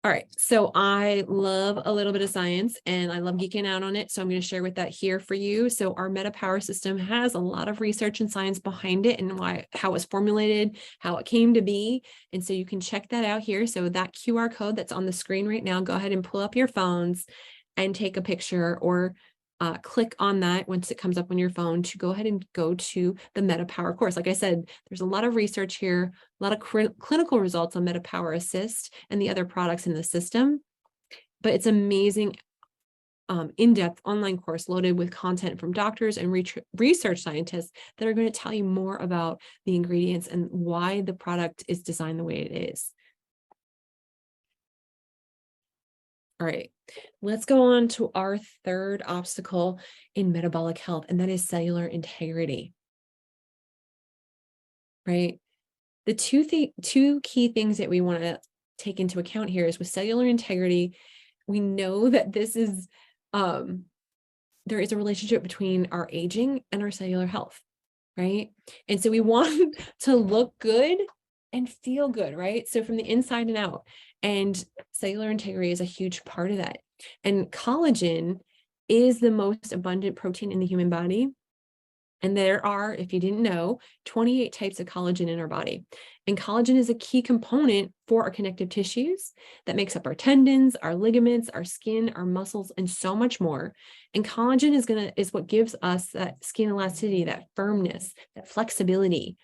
All right, so I love a little bit of science and I love geeking out on it. So I'm going to share with that here for you. So our MetaPWR system has a lot of research and science behind it and how it's formulated, how it came to be. And so you can check that out here. So that QR code that's on the screen right now, go ahead and pull up your phones and take a picture or click on that once it comes up on your phone to go ahead and go to the MetaPWR course. Like I said, there's a lot of research here, a lot of clinical results on MetaPWR Assist and the other products in the system, but it's amazing in-depth online course loaded with content from doctors and research scientists that are going to tell you more about the ingredients and why the product is designed the way it is. All right, let's go on to our third obstacle in metabolic health, and that is cellular integrity. Right? The two key things that we want to take into account here is with cellular integrity, we know that this is there is a relationship between our aging and our cellular health, right? And so we want to look good and feel good, right? So from the inside and out, and cellular integrity is a huge part of that. And collagen is the most abundant protein in the human body. And there are, if you didn't know, 28 types of collagen in our body. And collagen is a key component for our connective tissues that makes up our tendons, our ligaments, our skin, our muscles, and so much more. And collagen is what gives us that skin elasticity, that firmness, that flexibility.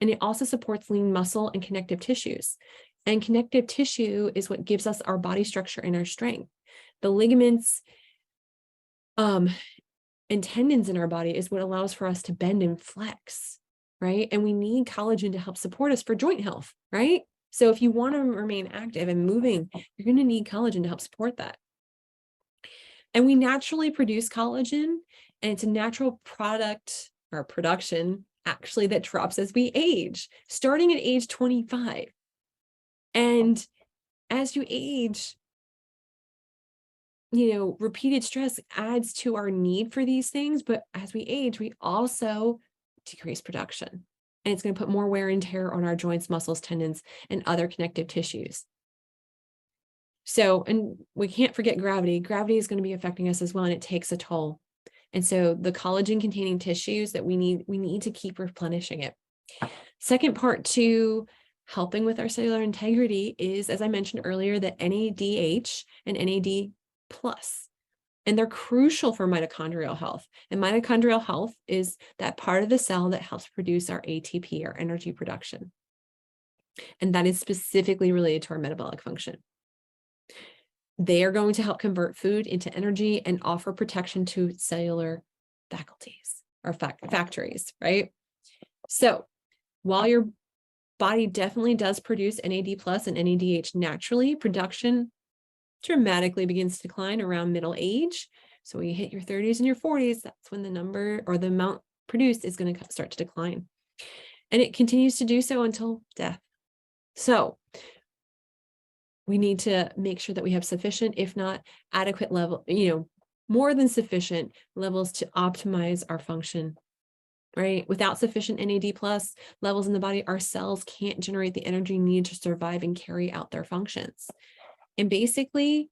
And it also supports lean muscle and connective tissues. And connective tissue is what gives us our body structure and our strength. The ligaments, and tendons in our body is what allows for us to bend and flex, right? And we need collagen to help support us for joint health, right? So if you want to remain active and moving, you're going to need collagen to help support that. And we naturally produce collagen, and it's a natural product or production actually that drops as we age, starting at age 25. And as you age, repeated stress adds to our need for these things, but as we age, we also decrease production. And it's going to put more wear and tear on our joints, muscles, tendons, and other connective tissues. So, and we can't forget gravity. Gravity is going to be affecting us as well, and it takes a toll. And so the collagen-containing tissues that we need to keep replenishing it. Second part to helping with our cellular integrity is, as I mentioned earlier, the NADH and NAD+. And they're crucial for mitochondrial health. And mitochondrial health is that part of the cell that helps produce our ATP, our energy production. And that is specifically related to our metabolic function. They are going to help convert food into energy and offer protection to cellular faculties or factories, right? So while your body definitely does produce NAD+ and NADH naturally, production dramatically begins to decline around middle age. So when you hit your 30s and your 40s, that's when the number or the amount produced is going to start to decline. And it continues to do so until death. So we need to make sure that we have sufficient, if not adequate level, more than sufficient levels to optimize our function, right? Without sufficient NAD+ levels in the body, our cells can't generate the energy needed to survive and carry out their functions. And basically,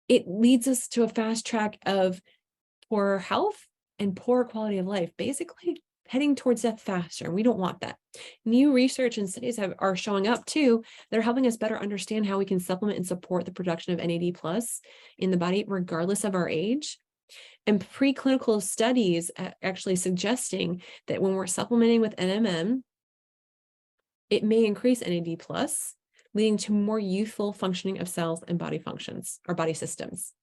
it leads us to a fast track of poor health and poor quality of life, basically heading towards death faster. And we don't want that. New research and studies are showing up too. They're helping us better understand how we can supplement and support the production of NAD+ in the body, regardless of our age. And preclinical studies actually suggesting that when we're supplementing with NMN, it may increase NAD+, leading to more youthful functioning of cells and body functions or body systems.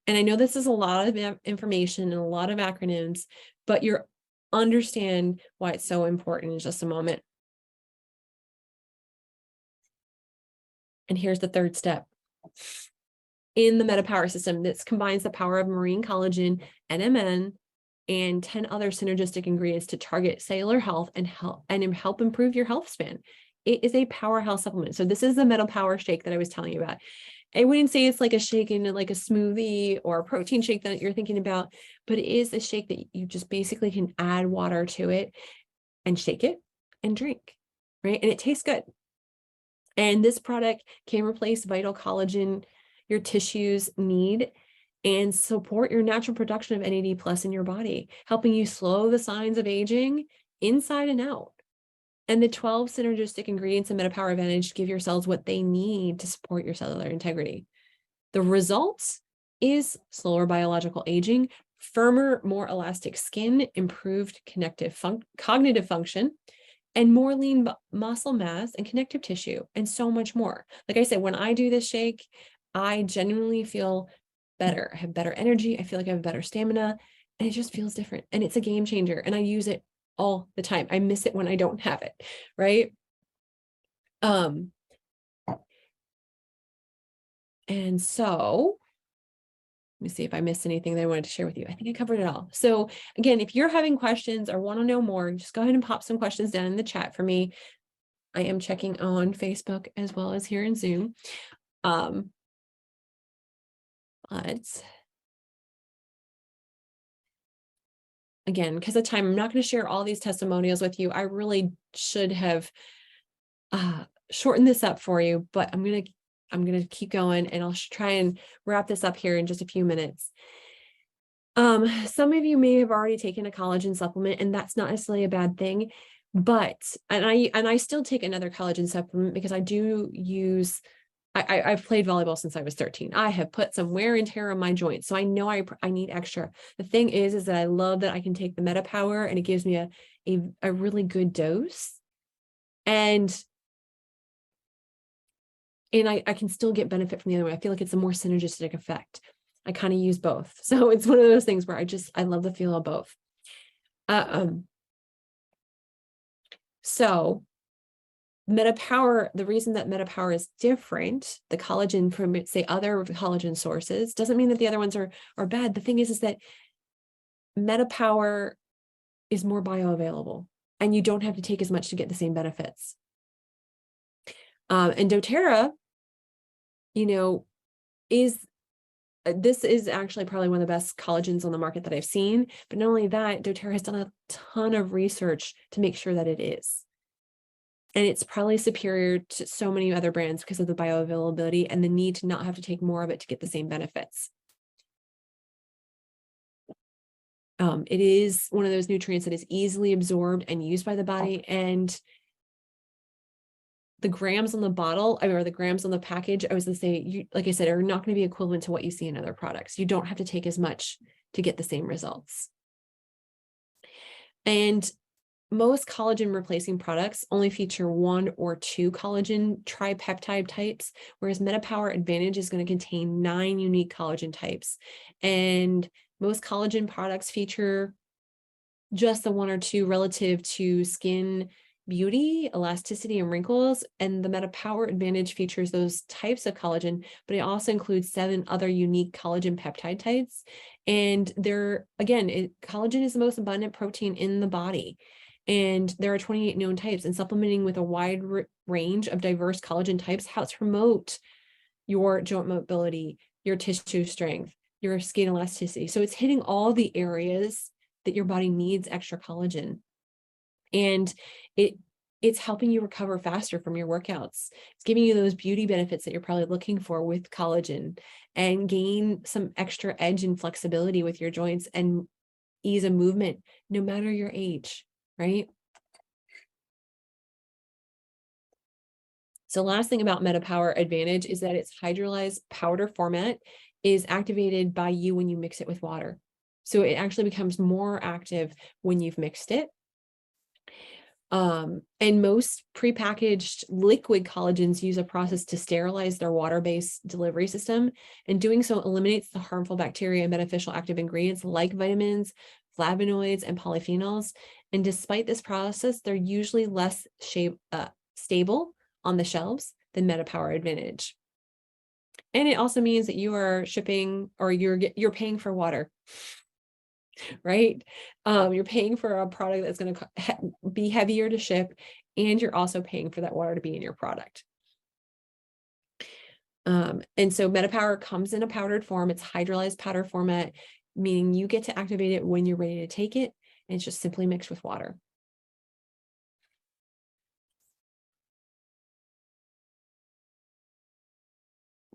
And I know this is a lot of information and a lot of acronyms, but you'll understand why it's so important in just a moment. And here's the third step. In the MetaPWR system, this combines the power of marine collagen, NMN, and 10 other synergistic ingredients to target cellular health and help improve your health span. It is a powerhouse supplement. So this is the MetaPWR shake that I was telling you about. I wouldn't say it's like a shake in like a smoothie or a protein shake that you're thinking about, but it is a shake that you just basically can add water to it and shake it and drink, right? And it tastes good. And this product can replace vital collagen your tissues need and support your natural production of NAD+ in your body, helping you slow the signs of aging inside and out. And the 12 synergistic ingredients in MetaPWR Advantage give your cells what they need to support your cellular integrity. The results is slower biological aging, firmer, more elastic skin, improved cognitive function, and more lean muscle mass and connective tissue, and so much more. Like I said, when I do this shake, I genuinely feel better. I have better energy. I feel like I have better stamina, and it just feels different. And it's a game changer. And I use it all the time. I miss it when I don't have it, right? And so let me see if I missed anything that I wanted to share with you. I think I covered it all. So again, if you're having questions or want to know more, just go ahead and pop some questions down in the chat for me. I am checking on Facebook as well as here in Zoom. But again, because of time, I'm not going to share all these testimonials with you. I really should have shortened this up for you, but I'm going to keep going, and I'll try and wrap this up here in just a few minutes. Some of you may have already taken a collagen supplement, and that's not necessarily a bad thing, but, and I still take another collagen supplement because I do use, I've played volleyball since I was 13. I have put some wear and tear on my joints, so I know I need extra. The thing is that I love that I can take the MetaPWR, and it gives me a really good dose, and I can still get benefit from the other way. I feel like it's a more synergistic effect. I kind of use both. So it's one of those things where I love the feel of both. So MetaPWR, the reason that MetaPWR is different, the collagen from, say, other collagen sources, doesn't mean that the other ones are bad. The thing is that MetaPWR is more bioavailable, and you don't have to take as much to get the same benefits. And doTERRA, this is actually probably one of the best collagens on the market that I've seen. But not only that, doTERRA has done a ton of research to make sure that it is. And it's probably superior to so many other brands because of the bioavailability and the need to not have to take more of it to get the same benefits. It is one of those nutrients that is easily absorbed and used by the body, and the grams on the bottle, or the grams on the package, I was going to say, like I said, are not going to be equivalent to what you see in other products. You don't have to take as much to get the same results. And most collagen replacing products only feature 1 or 2 collagen tripeptide types, whereas MetaPWR Advantage is going to contain 9 unique collagen types. And most collagen products feature just the 1 or 2 relative to skin beauty, elasticity, and wrinkles. And the MetaPWR Advantage features those types of collagen, but it also includes 7 other unique collagen peptide types. And collagen is the most abundant protein in the body. And there are 28 known types, and supplementing with a wide range of diverse collagen types helps promote your joint mobility, your tissue strength, your skin elasticity. So it's hitting all the areas that your body needs extra collagen. And it's helping you recover faster from your workouts. It's giving you those beauty benefits that you're probably looking for with collagen, and gain some extra edge and flexibility with your joints and ease of movement, no matter your age, right? So last thing about MetaPWR Advantage is that its hydrolyzed powder format is activated by you when you mix it with water. So it actually becomes more active when you've mixed it. And most prepackaged liquid collagens use a process to sterilize their water-based delivery system, and doing so eliminates the harmful bacteria and beneficial active ingredients like vitamins, flavonoids, and polyphenols. And despite this process, they're usually less stable on the shelves than MetaPWR Advantage. And it also means that you are shipping, or you're paying for water, right? You're paying for a product that's going to be heavier to ship, and you're also paying for that water to be in your product. And so MetaPWR comes in a powdered form. It's hydrolyzed powder format, meaning you get to activate it when you're ready to take it, and it's just simply mixed with water.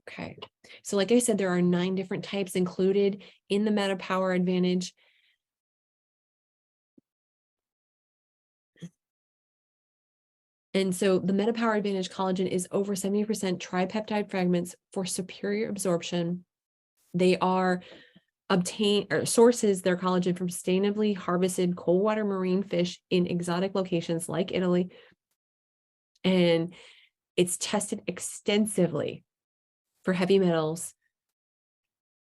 Okay, so like I said, there are 9 different types included in the MetaPWR Advantage. And so the MetaPWR Advantage collagen is over 70% tripeptide fragments for superior absorption They are sources their collagen from sustainably harvested cold water marine fish in exotic locations like Italy. And it's tested extensively for heavy metals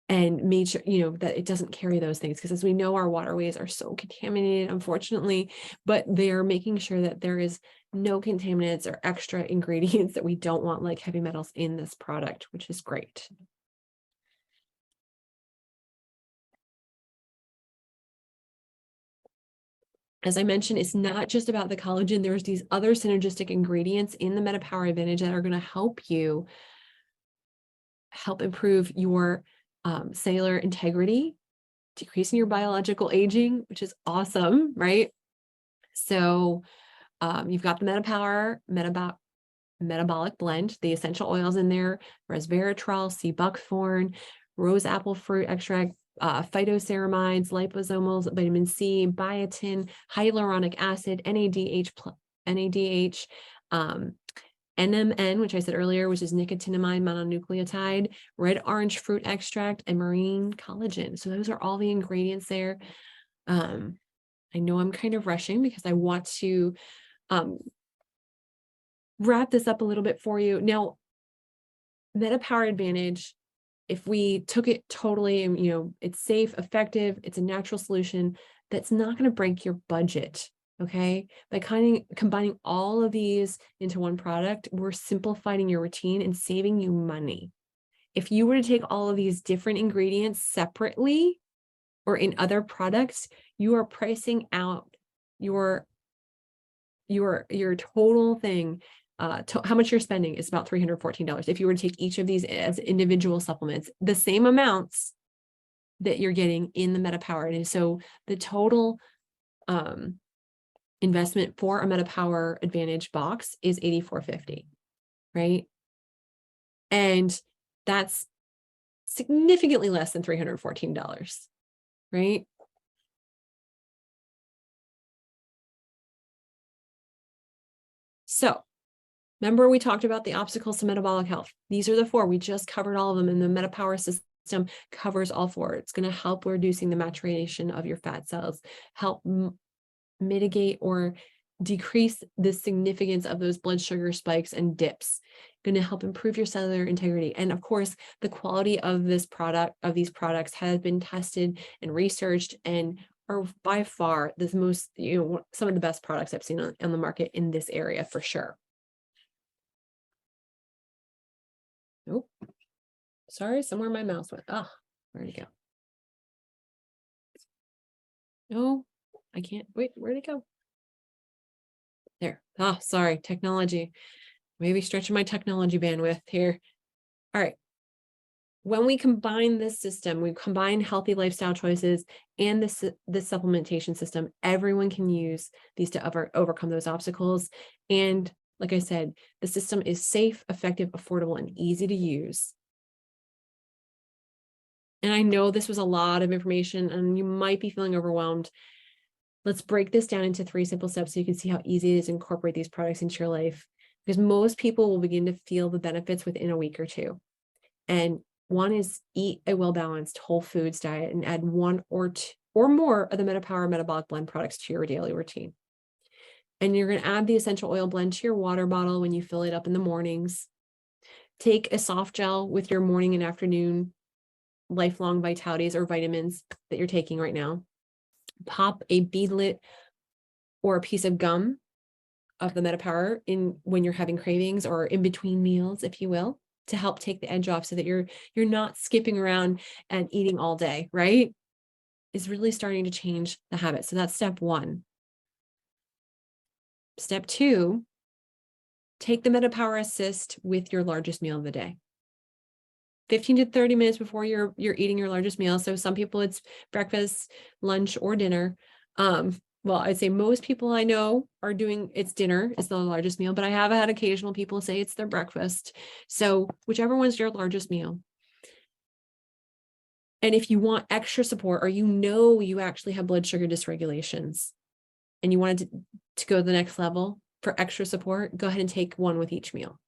and made sure, that it doesn't carry those things. Because as we know, our waterways are so contaminated, unfortunately, but they're making sure that there is no contaminants or extra ingredients that we don't want, like heavy metals, in this product, which is great. As I mentioned, it's not just about the collagen. There's these other synergistic ingredients in the MetaPWR Advantage that are going to help improve your cellular integrity, decreasing your biological aging, which is awesome, right? So you've got the MetaPWR metabolic blend, the essential oils in there, resveratrol, sea buckthorn, rose apple fruit extract, phytoceramides, liposomals, vitamin C, biotin, hyaluronic acid, NADH, NMN, which I said earlier, which is nicotinamide mononucleotide, red orange fruit extract, and marine collagen. So those are all the ingredients there. I know I'm kind of rushing because I want to wrap this up a little bit for you. Now, MetaPWR Advantage, if we took it totally, and it's safe, effective, it's a natural solution that's not going to break your budget. Okay, by combining all of these into one product, we're simplifying your routine and saving you money. If you were to take all of these different ingredients separately or in other products, you are pricing out your total thing. How much you're spending is about $314. If you were to take each of these as individual supplements, the same amounts that you're getting in the MetaPWR. And so the total investment for a MetaPWR Advantage box is $84.50, right? And that's significantly less than $314, right? So remember, we talked about the obstacles to metabolic health. These are the 4. We just covered all of them, and the MetaPWR system covers all 4. It's going to help reducing the maturation of your fat cells, help mitigate or decrease the significance of those blood sugar spikes and dips, going to help improve your cellular integrity. And of course, the quality of these products has been tested and researched and are by far the most, some of the best products I've seen on the market in this area for sure. Nope. Sorry, somewhere my mouse went. Oh, where'd it go? No, I can't. Wait, where'd it go? There. Oh, sorry, technology. Maybe stretching my technology bandwidth here. All right. When we combine this system, we combine healthy lifestyle choices and this supplementation system, everyone can use these to overcome those obstacles. And like I said, the system is safe, effective, affordable, and easy to use. And I know this was a lot of information and you might be feeling overwhelmed. Let's break this down into 3 simple steps so you can see how easy it is to incorporate these products into your life, because most people will begin to feel the benefits within a week or 2. And one is eat a well-balanced whole foods diet and add 1 or more of the MetaPWR Metabolic Blend products to your daily routine. And you're going to add the essential oil blend to your water bottle when you fill it up in the mornings. Take a soft gel with your morning and afternoon lifelong vitalities or vitamins that you're taking right now. Pop a beadlet or a piece of gum of the MetaPWR in when you're having cravings or in between meals, if you will, to help take the edge off so that you're not skipping around and eating all day, right? Is really starting to change the habit. So that's step 1. Step 2, take the MetaPWR Assist with your largest meal of the day. 15 to 30 minutes before you're eating your largest meal. So some people it's breakfast, lunch, or dinner. Well, I'd say most people I know are doing it's dinner is the largest meal, but I have had occasional people say it's their breakfast. So whichever one's your largest meal. And if you want extra support or you actually have blood sugar dysregulations and you wanted to go to the next level for extra support, go ahead and take 1 with each meal.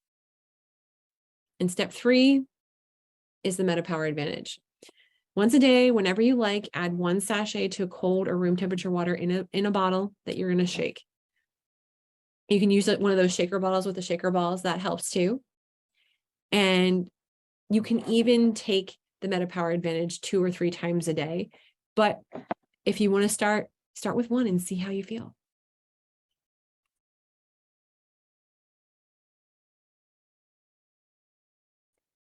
And step 3 is the MetaPWR Advantage. Once a day, whenever you like, add 1 sachet to cold or room temperature water in a bottle that you're going to shake. You can use one of those shaker bottles with the shaker balls. That helps too. And you can even take the MetaPWR Advantage 2 or 3 times a day. But if you want to start with 1 and see how you feel.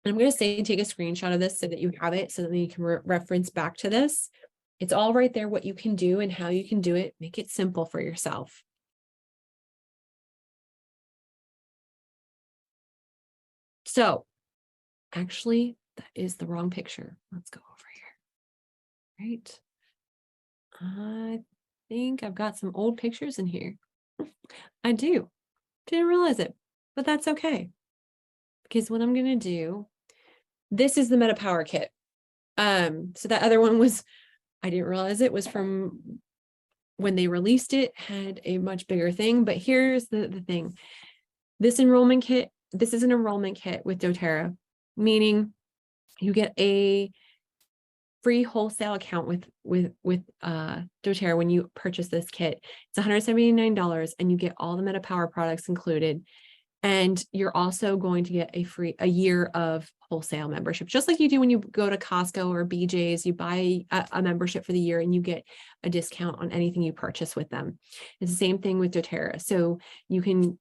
And I'm going to say take a screenshot of this so that you have it, so that you can reference back to this. It's all right there, what you can do and how you can do it. Make it simple for yourself. So actually, that is the wrong picture. Let's go over here. Right. I think I've got some old pictures in here. I do. Didn't realize it, but that's okay. Because what I'm going to do, this is the MetaPWR kit. So that other one was, I didn't realize it was from when they released it, had a much bigger thing. But here's the thing. This enrollment kit, this is an enrollment kit with doTERRA, meaning you get a free wholesale account with doTERRA when you purchase this kit. It's $179 and you get all the MetaPWR products included. And you're also going to get a year of wholesale membership, just like you do when you go to Costco or BJ's. You buy a membership for the year and you get a discount on anything you purchase with them. It's the same thing with doTERRA. So you can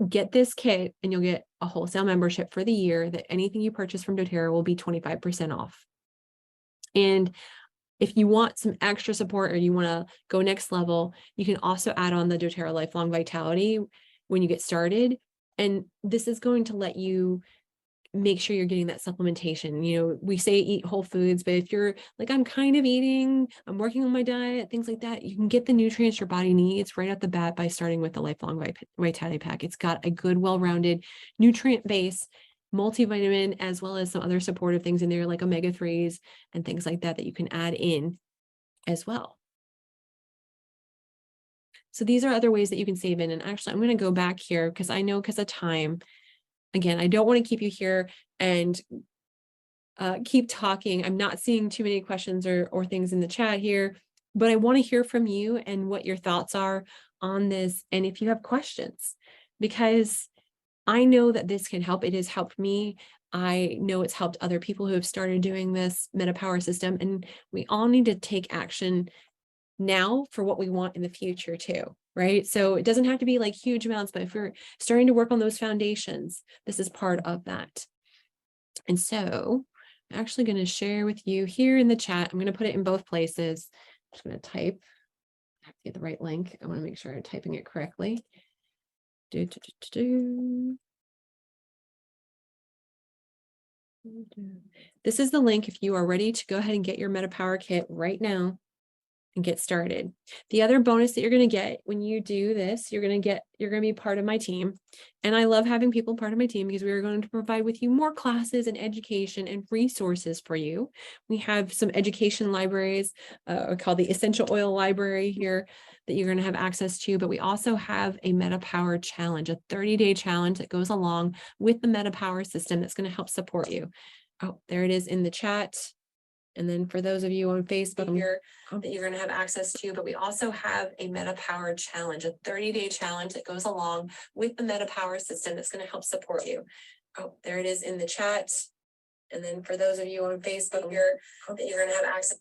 get this kit and you'll get a wholesale membership for the year that anything you purchase from doTERRA will be 25% off. And if you want some extra support or you want to go next level, you can also add on the doTERRA Lifelong Vitality when you get started. And this is going to let you make sure you're getting that supplementation. You know, we say eat whole foods, but if you're like, I'm kind of eating, I'm working on my diet, things like that, you can get the nutrients your body needs right off the bat by starting with the Lifelong Vitality Pack. It's got a good, well-rounded nutrient base, multivitamin, as well as some other supportive things in there like omega-3s and things like that you can add in as well. So these are other ways that you can save in. And actually, I'm going to go back here because I know because of time, again, I don't want to keep you here and keep talking. I'm not seeing too many questions or things in the chat here, but I want to hear from you and what your thoughts are on this. And if you have questions, because I know that this can help. It has helped me. I know it's helped other people who have started doing this MetaPWR system, and we all need to take action now for what we want in the future too, right? So it doesn't have to be like huge amounts, but if we're starting to work on those foundations, this is part of that. And so I'm actually going to share with you here in the chat. I'm going to put it in both places. I'm just going to type, I have to get the right link. I want to make sure I'm typing it correctly. This is the link if you are ready to go ahead and get your MetaPWR kit right now and get started. The other bonus that you're going to get when you do this, you're going to be part of my team. And I love having people part of my team because we are going to provide with you more classes and education and resources for you. We have some education libraries called the Essential Oil Library here that you're going to have access to, but we also have a MetaPWR challenge, a 30-day challenge that goes along with the MetaPWR system that's going to help support you. Oh, there it is in the chat. And then for those of you on Facebook here that you're going to have access to, but we also have a MetaPWR challenge, a 30-day challenge that goes along with the MetaPWR system that's going to help support you. Oh, there it is in the chat. And then for those of you on Facebook here that you're going to have access.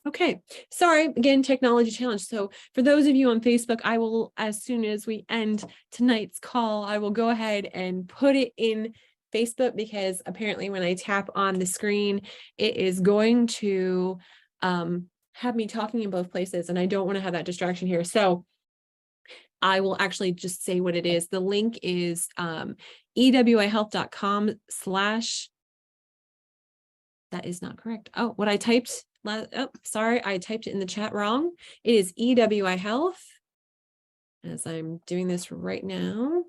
Okay, sorry, again, technology challenge. So for those of you on Facebook, I will, as soon as we end tonight's call, I will go ahead and put it in Facebook, because apparently when I tap on the screen, it is going to have me talking in both places, and I don't want to have that distraction here. So I will actually just say what it is. The link is ewihealth.com/ that is not correct. Oh, what I typed, oh, sorry, I typed it in the chat wrong. It is EWI Health, as I'm doing this right now.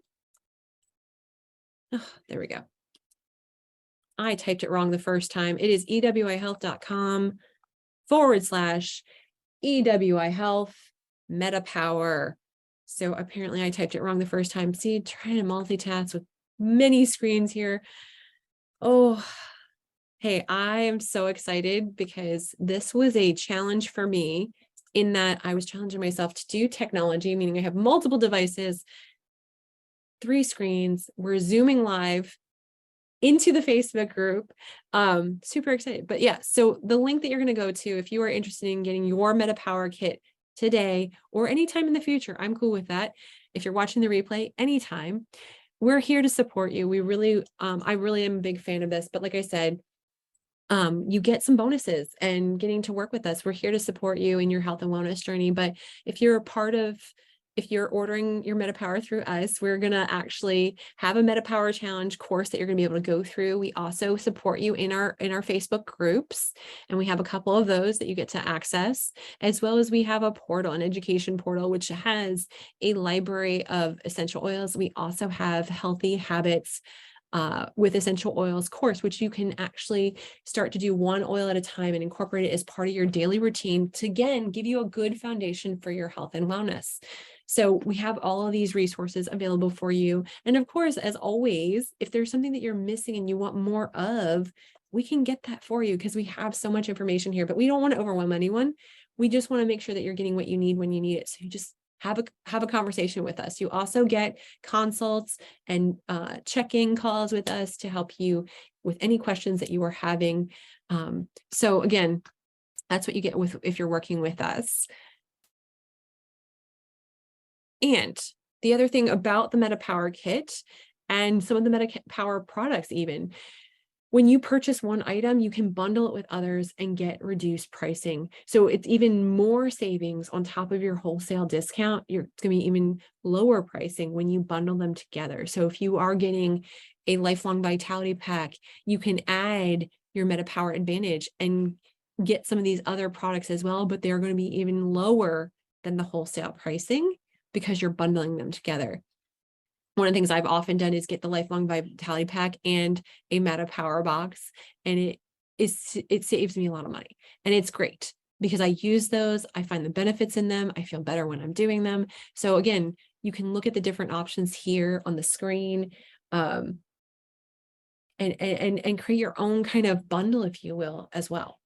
Oh, there we go. I typed it wrong the first time. It is ewihealth.com/ EWI Health MetaPWR. So apparently I typed it wrong the first time. See, trying to multitask with many screens here. Oh, Hey, I am so excited because this was a challenge for me in that I was challenging myself to do technology, meaning I have multiple devices, 3 screens, we're Zooming live into the Facebook group. Super excited. But yeah, so the link that you're going to go to, if you are interested in getting your MetaPWR kit today or anytime in the future, I'm cool with that. If you're watching the replay, anytime, we're here to support you. We really, I really am a big fan of this, but like I said, you get some bonuses and getting to work with us. We're here to support you in your health and wellness journey. But if you're if you're ordering your MetaPWR through us, we're going to actually have a MetaPWR challenge course that you're going to be able to go through. We also support you in our Facebook groups, and we have a couple of those that you get to access, as well as we have a portal, an education portal, which has a library of essential oils. We also have healthy habits with essential oils course, which you can actually start to do one oil at a time and incorporate it as part of your daily routine to, again, give you a good foundation for your health and wellness. So we have all of these resources available for you. And of course, as always, if there's something that you're missing and you want more of, we can get that for you because we have so much information here, but we don't want to overwhelm anyone. We just want to make sure that you're getting what you need when you need it. So you just have a conversation with us. You also get consults and check-in calls with us to help you with any questions that you are having. So again, that's what you get with if you're working with us. And the other thing about the MetaPWR kit and some of the MetaPWR products even, when you purchase one item, you can bundle it with others and get reduced pricing. So it's even more savings on top of your wholesale discount. It's going to be even lower pricing when you bundle them together. So if you are getting a lifelong vitality pack, you can add your MetaPWR Advantage and get some of these other products as well, but they're going to be even lower than the wholesale pricing because you're bundling them together. One of the things I've often done is get the lifelong vitality pack and a MetaPWR box, and it saves me a lot of money, and it's great because I use those. I find the benefits in them. I feel better when I'm doing them. So again, you can look at the different options here on the screen, and create your own kind of bundle, if you will, as well.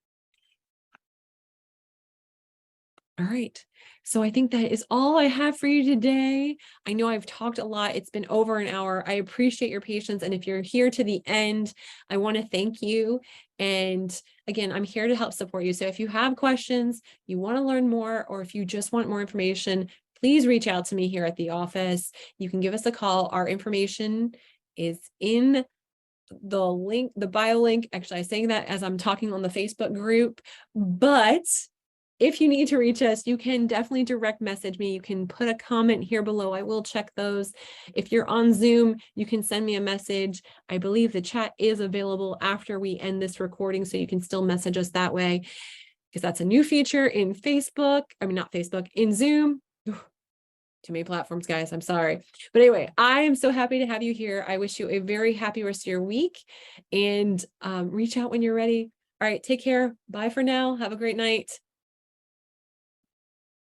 All right. So I think that is all I have for you today. I know I've talked a lot. It's been over an hour. I appreciate your patience. And if you're here to the end, I want to thank you. And again, I'm here to help support you. So if you have questions, you want to learn more, or if you just want more information, please reach out to me here at the office. You can give us a call. Our information is in the link, the bio link. Actually, I'm saying that as I'm talking on the Facebook group, but if you need to reach us, you can definitely direct message me. You can put a comment here below. I will check those. If you're on Zoom, you can send me a message. I believe the chat is available after we end this recording, so you can still message us that way, because that's a new feature in Facebook. I mean, not Facebook, in Zoom. Too many platforms, guys. I'm sorry. But anyway, I am so happy to have you here. I wish you a very happy rest of your week, and reach out when you're ready. All right, take care. Bye for now. Have a great night.